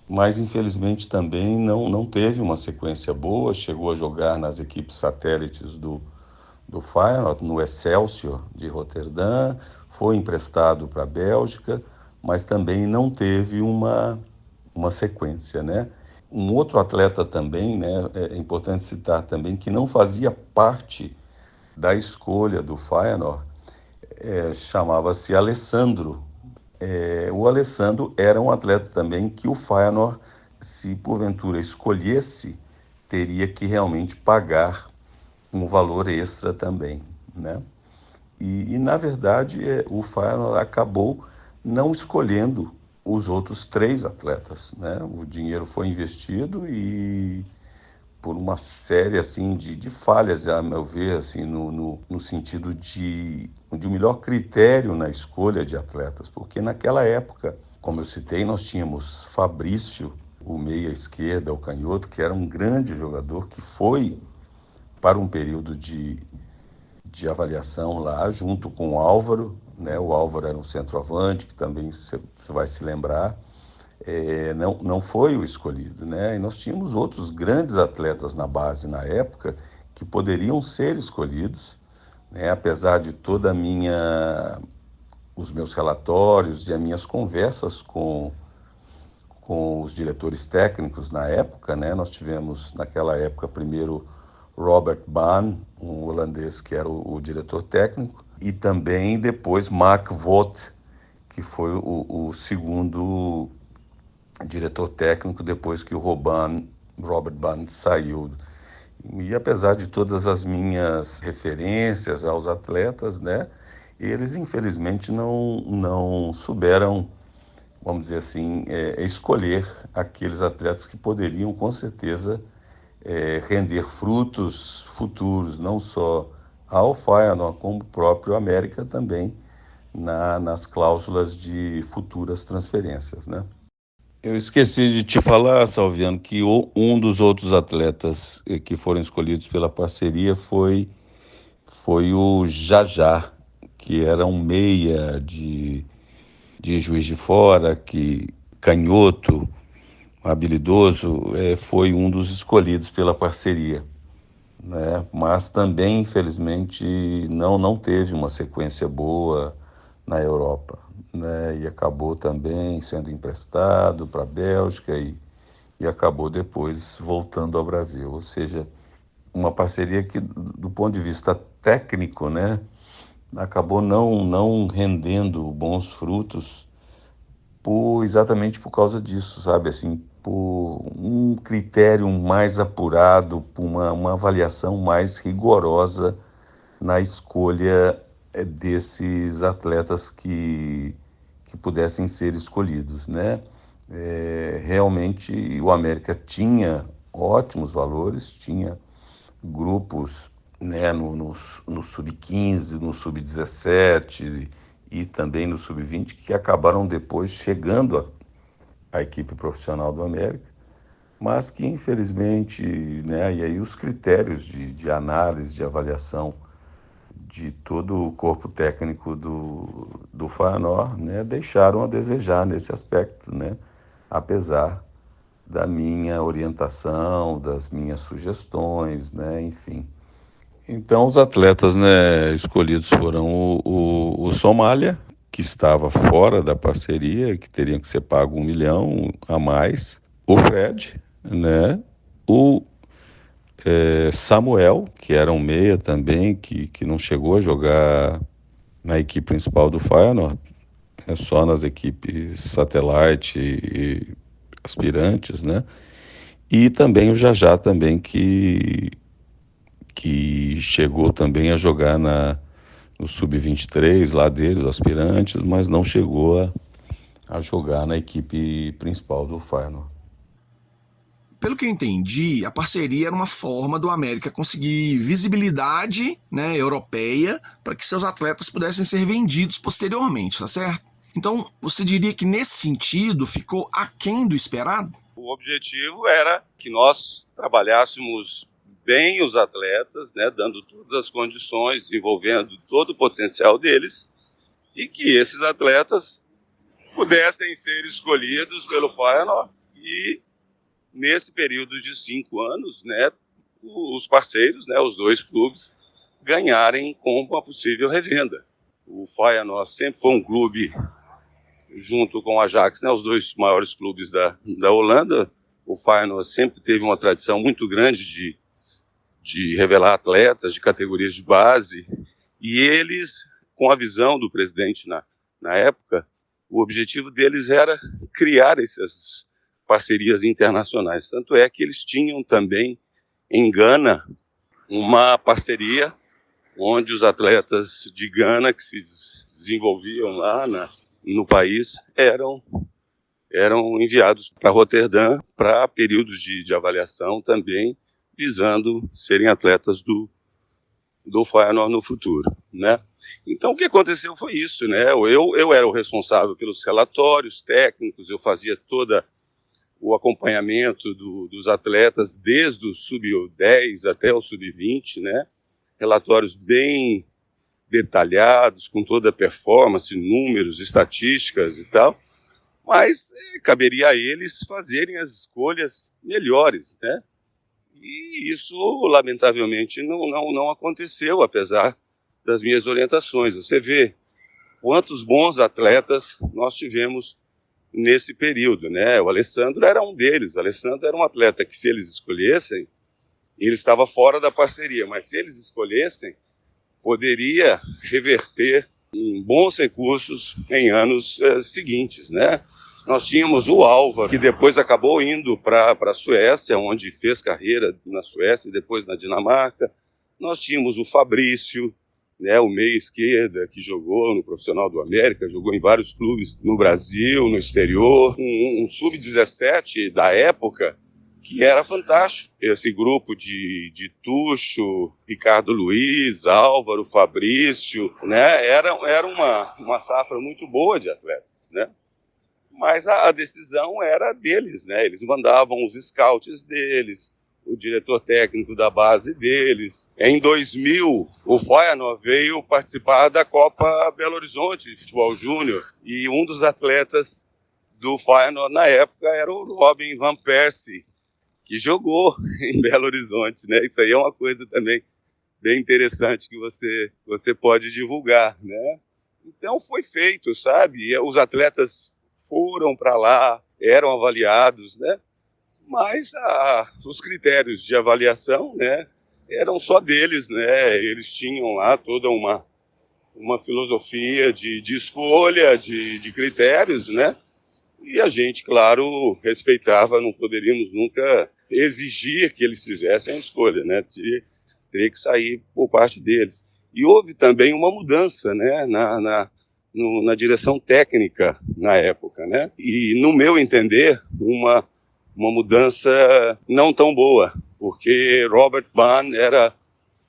mas infelizmente também não teve uma sequência boa, chegou a jogar nas equipes satélites do Feyenoord, no Excelsior de Roterdã, foi emprestado para a Bélgica, mas também não teve uma sequência, né? Um outro atleta também, né, é importante citar também, que não fazia parte da escolha do Feyenoord, chamava-se Alessandro. O Alessandro era um atleta também que o Feyenoord, se porventura escolhesse, teria que realmente pagar um valor extra também, né? E na verdade, o Feyenoord acabou não escolhendo os outros 3 atletas, né? O dinheiro foi investido e por uma série assim de falhas, a meu ver, assim, no sentido de um melhor critério na escolha de atletas, porque naquela época, como eu citei, nós tínhamos Fabrício, o meia esquerda, o canhoto, que era um grande jogador, que foi para um período de de avaliação lá, junto com o Álvaro, né? O Álvaro era um centroavante, que também você vai se lembrar. Não foi o escolhido, né? E nós tínhamos outros grandes atletas na base na época que poderiam ser escolhidos, né? Apesar de toda os meus relatórios e as minhas conversas com os diretores técnicos na época, né? Nós tivemos naquela época primeiro Robert Baan, um holandês que era o diretor técnico, e também depois Mark Vogt, que foi o segundo diretor técnico depois que o Robert Baan saiu. E apesar de todas as minhas referências aos atletas, né, eles infelizmente não souberam, vamos dizer assim, escolher aqueles atletas que poderiam com certeza render frutos futuros, não só ao Feyenoord, como o próprio América também, nas cláusulas de futuras transferências, né? Eu esqueci de te falar, Salviano, que um dos outros atletas que foram escolhidos pela parceria foi o Jajá, que era um meia de Juiz de Fora, que canhoto, habilidoso, foi um dos escolhidos pela parceria, né? Mas também, infelizmente, não teve uma sequência boa na Europa, né? E acabou também sendo emprestado para a Bélgica e acabou depois voltando ao Brasil. Ou seja, uma parceria que, do ponto de vista técnico, né, acabou não rendendo bons frutos exatamente por causa disso, sabe? Assim, por um critério mais apurado, por uma avaliação mais rigorosa na escolha desses atletas que pudessem ser escolhidos, né? Realmente o América tinha ótimos valores, tinha grupos, né, no sub-15, no sub-17 e também no sub-20 que acabaram depois chegando à equipe profissional do América, mas que infelizmente, né, e aí os critérios de análise, de avaliação de todo o corpo técnico do Feyenoord, né, deixaram a desejar nesse aspecto, né, apesar da minha orientação, das minhas sugestões, né, enfim. Então, os atletas, né, escolhidos foram o Somália, que estava fora da parceria, que teriam que ser pago 1 milhão a mais, o Fred, né, o Samuel, que era um meia também, que não chegou a jogar na equipe principal do Feyenoord, só nas equipes satellite e aspirantes, né? E também o Jajá também, que chegou também a jogar no Sub-23 lá dele, os aspirantes, mas não chegou a jogar na equipe principal do Feyenoord. Pelo que eu entendi, a parceria era uma forma do América conseguir visibilidade, né, europeia para que seus atletas pudessem ser vendidos posteriormente, tá certo? Então, você diria que nesse sentido ficou aquém do esperado? O objetivo era que nós trabalhássemos bem os atletas, né, dando todas as condições, envolvendo todo o potencial deles, e que esses atletas pudessem ser escolhidos pelo Feyenoord e, nesse período de 5 anos, né, os parceiros, né, os dois clubes, ganharem com uma possível revenda. O Feyenoord sempre foi um clube, junto com o Ajax, né, os dois maiores clubes da Holanda. O Feyenoord sempre teve uma tradição muito grande de revelar atletas de categorias de base, e eles, com a visão do presidente na época, o objetivo deles era criar essas parcerias internacionais. Tanto é que eles tinham também, em Gana, uma parceria onde os atletas de Gana que se desenvolviam lá no país eram enviados para Roterdã para períodos de avaliação também, visando serem atletas do Feyenoord no futuro, né? Então o que aconteceu foi isso, né? Eu era o responsável pelos relatórios técnicos, eu fazia todo o acompanhamento dos atletas desde o sub-10 até o sub-20, né? relatórios bem detalhados, com toda a performance, números, estatísticas e tal, mas caberia a eles fazerem as escolhas melhores, né? E isso, lamentavelmente, não aconteceu, apesar das minhas orientações. Você vê quantos bons atletas nós tivemos nesse período, né? O Alessandro era um deles. O Alessandro era um atleta que, se eles escolhessem, ele estava fora da parceria, mas se eles escolhessem, poderia reverter em bons recursos em anos seguintes, né? Nós tínhamos o Álvaro, que depois acabou indo para a Suécia, onde fez carreira na Suécia e depois na Dinamarca. Nós tínhamos o Fabrício, né, o meia esquerda, que jogou no Profissional do América, jogou em vários clubes no Brasil, no exterior. Um sub-17 da época, que era fantástico. Esse grupo de Tucho, Ricardo Luiz, Álvaro, Fabrício, né, era uma safra muito boa de atletas, né? Mas a decisão era deles, né? Eles mandavam os scouts deles, o diretor técnico da base deles. Em 2000, o Feyenoord veio participar da Copa Belo Horizonte de Futebol Júnior, e um dos atletas do Feyenoord na época era o Robin Van Persie, que jogou em Belo Horizonte, né? Isso aí é uma coisa também bem interessante que você pode divulgar, né? Então foi feito, sabe? E os atletas foram para lá, eram avaliados, né? Mas os critérios de avaliação, né, eram só deles, né? Eles tinham lá toda uma filosofia de escolha, de critérios, né? E a gente, claro, respeitava, não poderíamos nunca exigir que eles fizessem a escolha, né? Teria que sair por parte deles. E houve também uma mudança, né, na direção técnica na época, né? E, no meu entender, uma mudança não tão boa, porque Robert Bahn era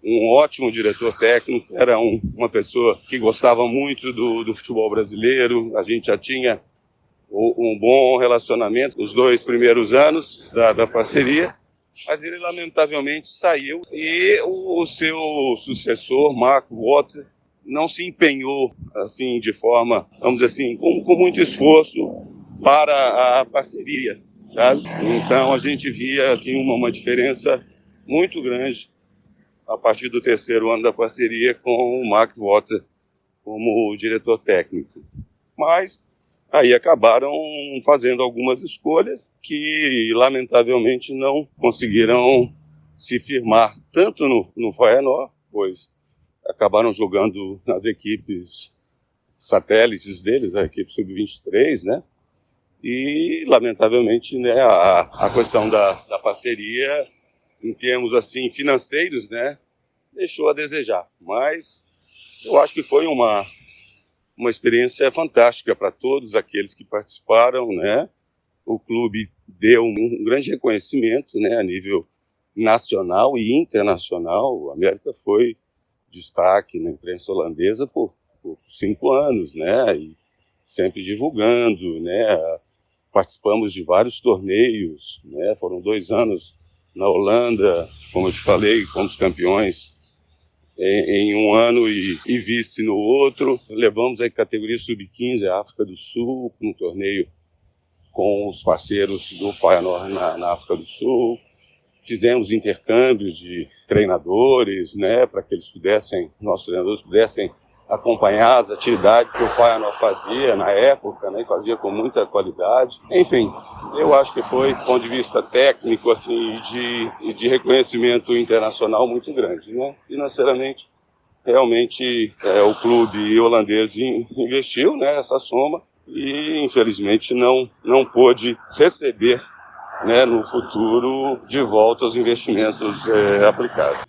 um ótimo diretor técnico, era uma pessoa que gostava muito do futebol brasileiro. A gente já tinha um bom relacionamento nos 2 primeiros anos da parceria, mas ele lamentavelmente saiu, e o seu sucessor, Mark Watt, não se empenhou assim de forma, vamos dizer assim, com muito esforço para a parceria, sabe? Então a gente via assim uma diferença muito grande a partir do 3º ano da parceria com o Mark Watt como diretor técnico. Mas aí acabaram fazendo algumas escolhas que, lamentavelmente, não conseguiram se firmar tanto no Feyenoord, pois acabaram jogando nas equipes satélites deles, a equipe sub-23, né? E, lamentavelmente, né, a questão da parceria, em termos assim financeiros, né, deixou a desejar. Mas eu acho que foi uma experiência fantástica para todos aqueles que participaram, né? O clube deu um grande reconhecimento, né, a nível nacional e internacional. O América foi destaque na imprensa holandesa por 5 anos, né? E sempre divulgando, né? Participamos de vários torneios, né? Foram 2 anos na Holanda, como eu te falei, fomos campeões em um ano e vice no outro. Levamos a categoria sub-15 à África do Sul, um torneio com os parceiros do Feyenoord na África do Sul. Fizemos intercâmbio de treinadores, né, para que nossos treinadores pudessem acompanhar as atividades que o Feyenoord fazia na época, né, e fazia com muita qualidade. Enfim, eu acho que foi, do ponto de vista técnico, assim, de reconhecimento internacional muito grande, né? Financeiramente, realmente, o clube holandês investiu, né, essa soma, e infelizmente não pôde receber, né, no futuro, de volta os investimentos aplicados.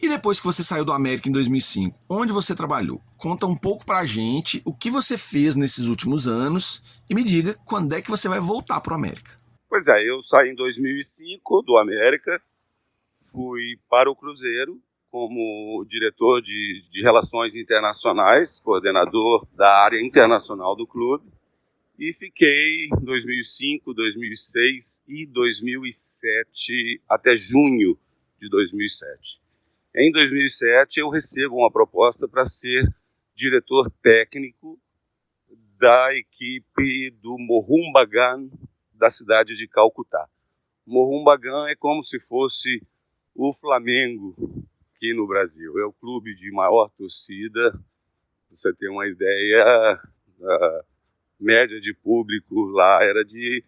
E depois que você saiu do América em 2005, onde você trabalhou? Conta um pouco pra gente o que você fez nesses últimos anos e me diga quando é que você vai voltar pro América. Pois é, eu saí em 2005 do América, fui para o Cruzeiro como diretor de Relações Internacionais, coordenador da área internacional do clube, e fiquei em 2005, 2006 e 2007 até junho de 2007. Em 2007, eu recebo uma proposta para ser diretor técnico da equipe do Mohun Bagan da cidade de Calcutá. Mohun Bagan é como se fosse o Flamengo aqui no Brasil. É o clube de maior torcida. Você tem uma ideia, a média de público lá era de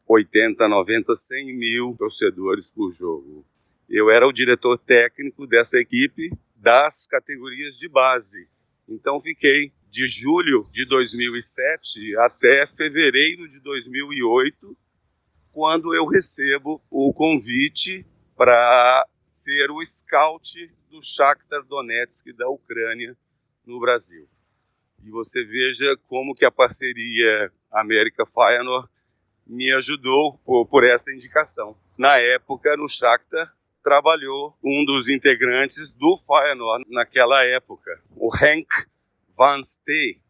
80, 90, 100 mil torcedores por jogo. Eu era o diretor técnico dessa equipe das categorias de base. Então fiquei de julho de 2007 até fevereiro de 2008, quando eu recebo o convite para ser o scout do Shakhtar Donetsk da Ucrânia no Brasil. E você veja como que a parceria América-Feyenoord me ajudou por essa indicação. Na época, no Shakhtar, trabalhou um dos integrantes do Feyenoord naquela época, o Henk van Stee.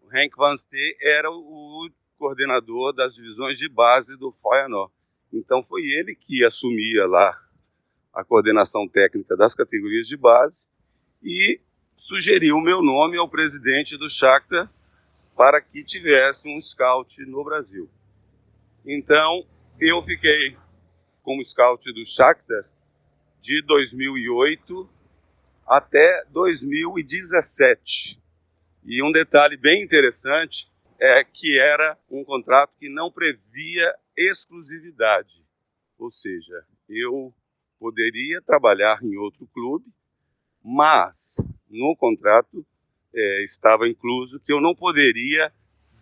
O Henk van Stee era o coordenador das divisões de base do Feyenoord. Então foi ele que assumia lá a coordenação técnica das categorias de base e sugeriu o meu nome ao presidente do Shakhtar para que tivesse um scout no Brasil. Então, eu fiquei como scout do Shakhtar de 2008 até 2017. E um detalhe bem interessante é que era um contrato que não previa exclusividade. Ou seja, eu poderia trabalhar em outro clube, mas no contrato estava incluso que eu não poderia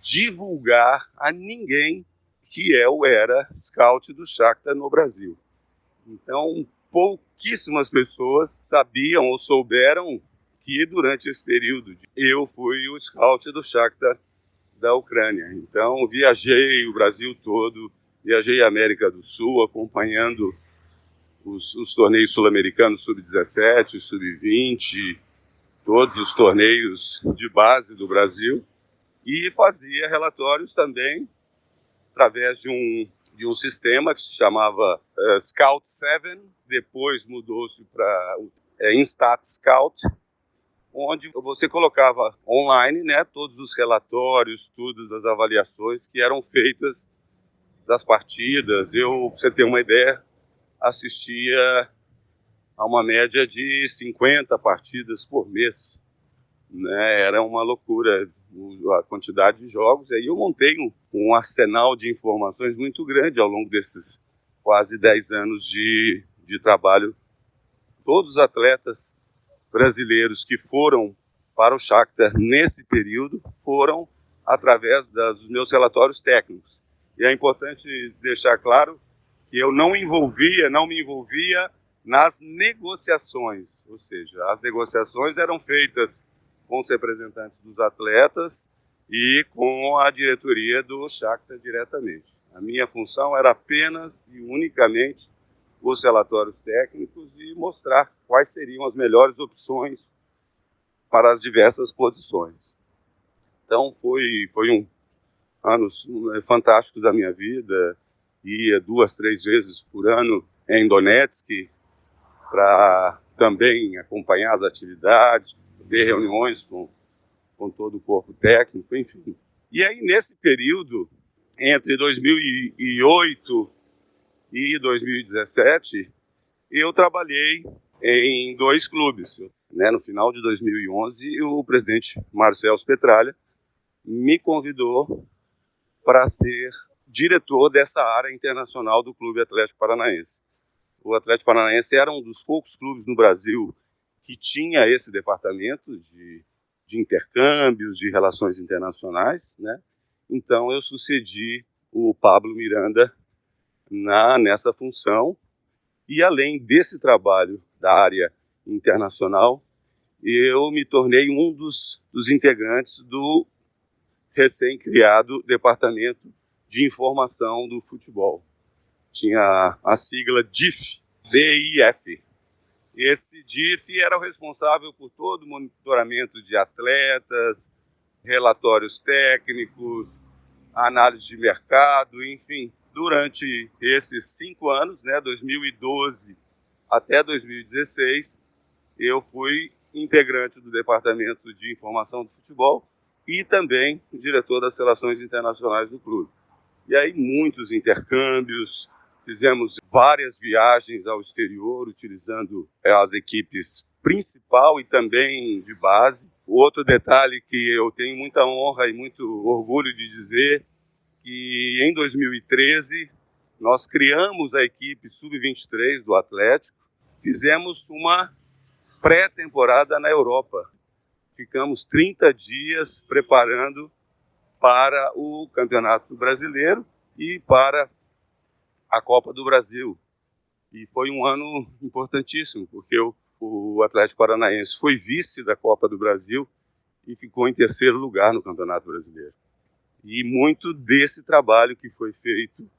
divulgar a ninguém que eu era scout do Shakhtar no Brasil. Então, pouquíssimas pessoas sabiam ou souberam que durante esse período eu fui o scout do Shakhtar da Ucrânia. Então, viajei o Brasil todo, viajei a América do Sul, acompanhando os torneios sul-americanos sub-17, sub-20, todos os torneios de base do Brasil, e fazia relatórios também através de um sistema que se chamava Scout 7, depois mudou-se para Instat Scout, onde você colocava online, né, todos os relatórios, todas as avaliações que eram feitas das partidas. Eu, pra você ter uma ideia, assistia a uma média de 50 partidas por mês, né? Era uma loucura a quantidade de jogos. E aí eu montei um arsenal de informações muito grande ao longo desses quase 10 anos de trabalho. Todos os atletas brasileiros que foram para o Shakhtar nesse período foram através dos meus relatórios técnicos. E é importante deixar claro que eu não me envolvia nas negociações, ou seja, as negociações eram feitas com os representantes dos atletas e com a diretoria do Shakhtar diretamente. A minha função era apenas e unicamente os relatórios técnicos e mostrar quais seriam as melhores opções para as diversas posições. Então foi anos fantásticos da minha vida. Ia 2, 3 vezes por ano em Donetsk para também acompanhar as atividades, ter reuniões com todo o corpo técnico, enfim. E aí, nesse período, entre 2008 e 2017, eu trabalhei em 2 clubes. No final de 2011, o presidente Marcelo Petralha me convidou para ser diretor dessa área internacional do Clube Atlético Paranaense. O Atlético Paranaense era um dos poucos clubes no Brasil que tinha esse departamento de intercâmbios, de relações internacionais, né? Então eu sucedi o Pablo Miranda nessa função, e além desse trabalho da área internacional, eu me tornei um dos integrantes do recém-criado departamento de informação do futebol. Tinha a sigla DIF, DIF. Esse DIF era o responsável por todo o monitoramento de atletas, relatórios técnicos, análise de mercado, enfim. Durante esses 5 anos, 2012 até 2016, eu fui integrante do Departamento de Informação do Futebol e também diretor das relações internacionais do clube. E aí muitos intercâmbios, fizemos várias viagens ao exterior, utilizando as equipes principal e também de base. Outro detalhe que eu tenho muita honra e muito orgulho de dizer, que em 2013 nós criamos a equipe Sub-23 do Atlético, fizemos uma pré-temporada na Europa. Ficamos 30 dias preparando para o Campeonato Brasileiro e para a Copa do Brasil. E foi um ano importantíssimo, porque o Atlético Paranaense foi vice da Copa do Brasil e ficou em terceiro lugar no Campeonato Brasileiro. E muito desse trabalho que foi feito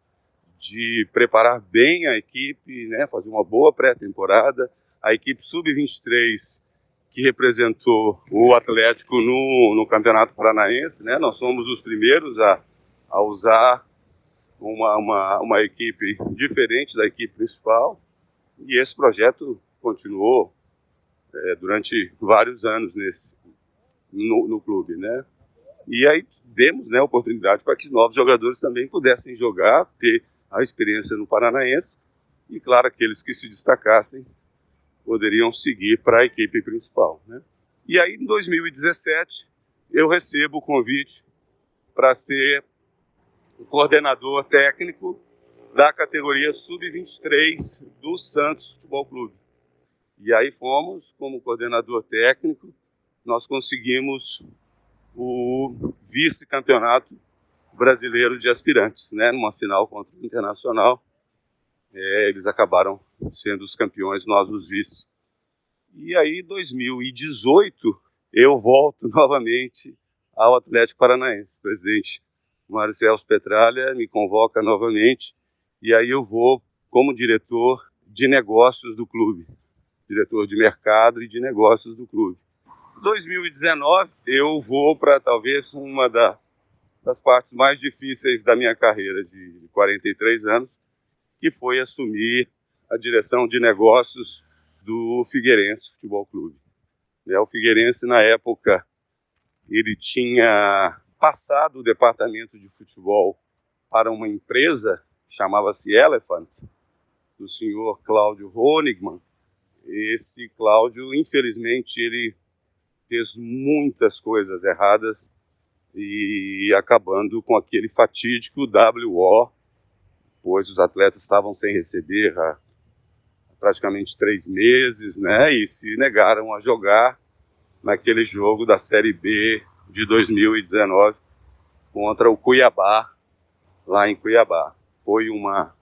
de preparar bem a equipe, né, fazer uma boa pré-temporada, a equipe Sub-23 que representou o Atlético no Campeonato Paranaense, né, nós somos os primeiros a usar uma equipe diferente da equipe principal, e esse projeto continuou durante vários anos no clube, né? E aí demos, né, oportunidade para que novos jogadores também pudessem jogar, ter a experiência no Paranaense, e claro, aqueles que se destacassem poderiam seguir para a equipe principal, né? E aí em 2017 eu recebo o convite para ser o coordenador técnico da categoria Sub-23 do Santos Futebol Clube. E aí fomos, como coordenador técnico, nós conseguimos o vice-campeonato brasileiro de aspirantes, né, numa final contra o Internacional. Eles acabaram sendo os campeões, nós os vice. E aí, em 2018, eu volto novamente ao Atlético Paranaense. O presidente Marcelo Petralha me convoca novamente, e aí eu vou como diretor de negócios do clube, diretor de mercado e de negócios do clube. Em 2019, eu vou para talvez uma das partes mais difíceis da minha carreira de 43 anos, que foi assumir a direção de negócios do Figueirense Futebol Clube. O Figueirense, na época, ele tinha passado o departamento de futebol para uma empresa, chamava-se Elephant, do senhor Cláudio Honigman. Esse Cláudio, infelizmente, ele fez muitas coisas erradas e acabando com aquele fatídico WO, pois os atletas estavam sem receber há praticamente 3 meses, né, e se negaram a jogar naquele jogo da Série B de 2019 contra o Cuiabá, lá em Cuiabá. Foi uma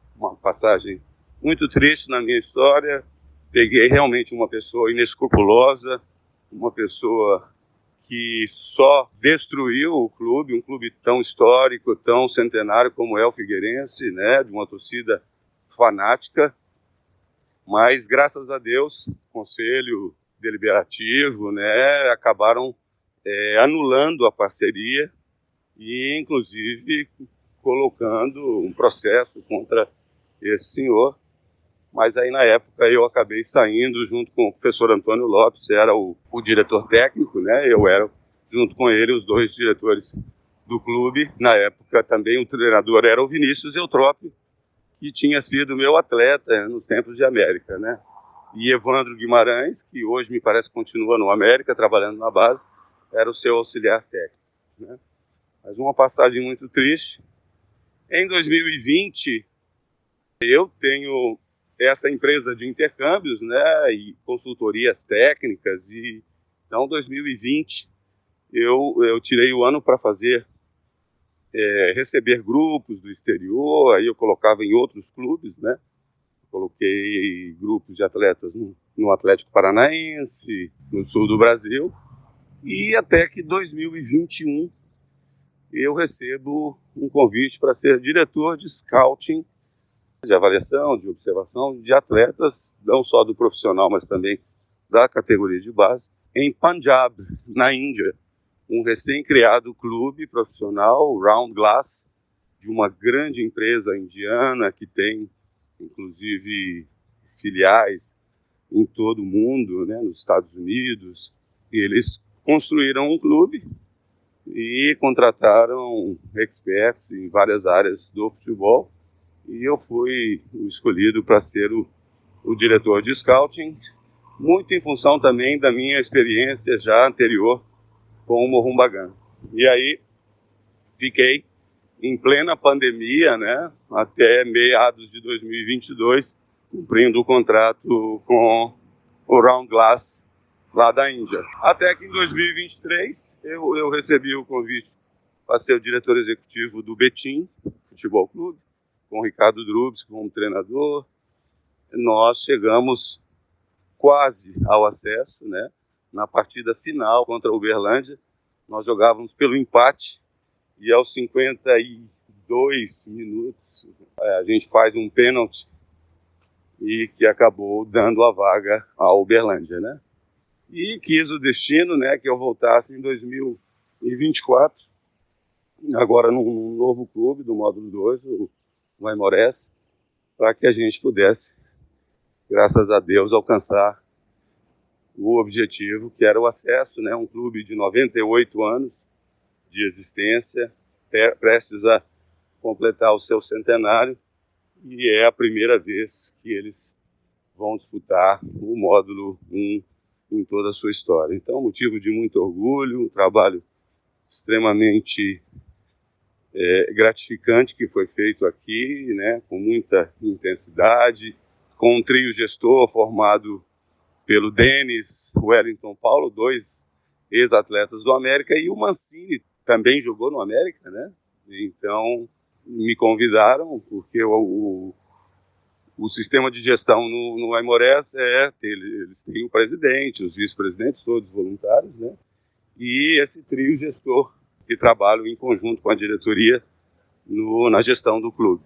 passagem muito triste na minha história. Peguei realmente uma pessoa inescrupulosa, uma pessoa que só destruiu o clube, um clube tão histórico, tão centenário como é o Figueirense, né, de uma torcida fanática. Mas, graças a Deus, o Conselho Deliberativo, né, acabaram anulando a parceria e, inclusive, colocando um processo contra esse senhor. Mas aí, na época, eu acabei saindo junto com o professor Antônio Lopes, era o diretor técnico, né? Eu era, junto com ele, os 2 diretores do clube. Na época, também o treinador era o Vinícius Eutrópio, que tinha sido meu atleta nos tempos de América, né? E Evandro Guimarães, que hoje me parece que continua no América, trabalhando na base, era o seu auxiliar técnico, né? Mas uma passagem muito triste. Em 2020, eu tenho essa empresa de intercâmbios, né, e consultorias técnicas, e então 2020 eu tirei o ano para fazer receber grupos do exterior, aí eu colocava em outros clubes, né, coloquei grupos de atletas no Atlético Paranaense, no sul do Brasil, e até que 2021 eu recebo um convite para ser diretor de scouting, de avaliação, de observação de atletas, não só do profissional, mas também da categoria de base, em Punjab, na Índia, um recém-criado clube profissional, Round Glass, de uma grande empresa indiana que tem, inclusive, filiais em todo o mundo, né, nos Estados Unidos. E eles construíram um clube e contrataram experts em várias áreas do futebol. E eu fui o escolhido para ser o diretor de scouting, muito em função também da minha experiência já anterior com o Morumbagana. E aí fiquei em plena pandemia, né, até meados de 2022, cumprindo o contrato com o Round Glass lá da Índia. Até que em 2023 eu recebi o convite para ser o diretor executivo do Betim Futebol Clube, com o Ricardo Drubs como treinador. Nós chegamos quase ao acesso, né? Na partida final contra a Uberlândia, nós jogávamos pelo empate e aos 52 minutos a gente faz um pênalti e que acabou dando a vaga à Uberlândia, né? E quis o destino, né, que eu voltasse em 2024, agora num novo clube do módulo 2, o Aimorés, para que a gente pudesse, graças a Deus, alcançar o objetivo, que era o acesso, né, um clube de 98 anos de existência, prestes a completar o seu centenário, e é a primeira vez que eles vão disputar o módulo 1 em toda a sua história. Então, motivo de muito orgulho, um trabalho extremamente gratificante que foi feito aqui, né, com muita intensidade, com um trio gestor formado pelo Denis, Wellington Paulo, 2 ex-atletas do América, e o Mancini também jogou no América, né? Então, me convidaram, porque o sistema de gestão no Aimorés eles têm o presidente, os vice-presidentes, todos voluntários, né? E esse trio gestor que trabalham em conjunto com a diretoria na gestão do clube.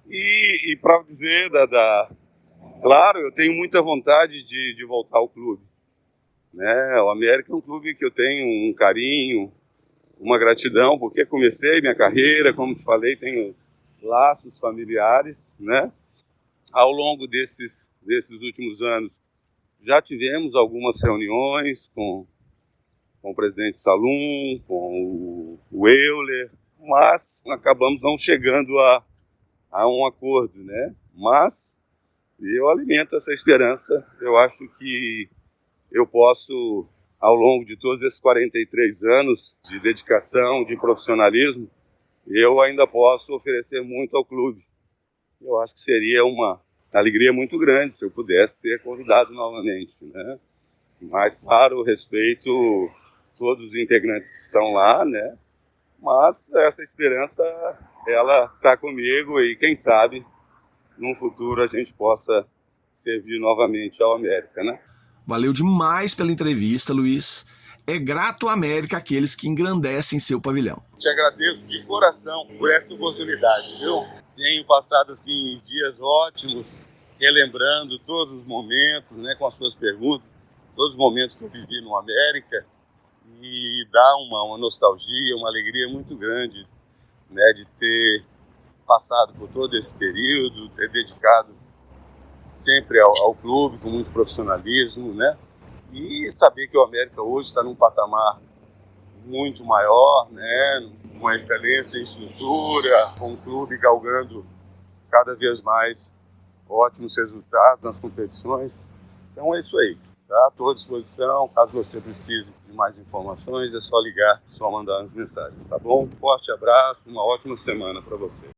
E para dizer, claro, eu tenho muita vontade de voltar ao clube, né? O América é um clube que eu tenho um carinho, uma gratidão, porque comecei minha carreira, como te falei, tenho laços familiares, né? Ao longo desses últimos anos, já tivemos algumas reuniões com o presidente Salum, com o Euler, mas acabamos não chegando a um acordo, né? Mas eu alimento essa esperança. Eu acho que eu posso, ao longo de todos esses 43 anos de dedicação, de profissionalismo, eu ainda posso oferecer muito ao clube. Eu acho que seria uma alegria muito grande se eu pudesse ser convidado novamente, né? Mas, claro, respeito todos os integrantes que estão lá, né? Mas essa esperança, ela está comigo e quem sabe, num futuro a gente possa servir novamente ao América, né? Valeu demais pela entrevista, Luiz. É grato à América aqueles que engrandecem seu pavilhão. Te agradeço de coração por essa oportunidade, viu? Tenho passado assim dias ótimos, relembrando todos os momentos, né, com as suas perguntas, todos os momentos que eu vivi no América, e dá uma nostalgia, uma alegria muito grande, né, de ter passado por todo esse período, ter dedicado sempre ao clube com muito profissionalismo, né, e saber que o América hoje está num patamar muito maior, né, uma excelência em estrutura, com o clube galgando cada vez mais ótimos resultados nas competições. Então é isso aí, tá? Estou à disposição, caso você precise de mais informações, é só ligar, só mandar as mensagens, tá bom? Um forte abraço, uma ótima semana para você.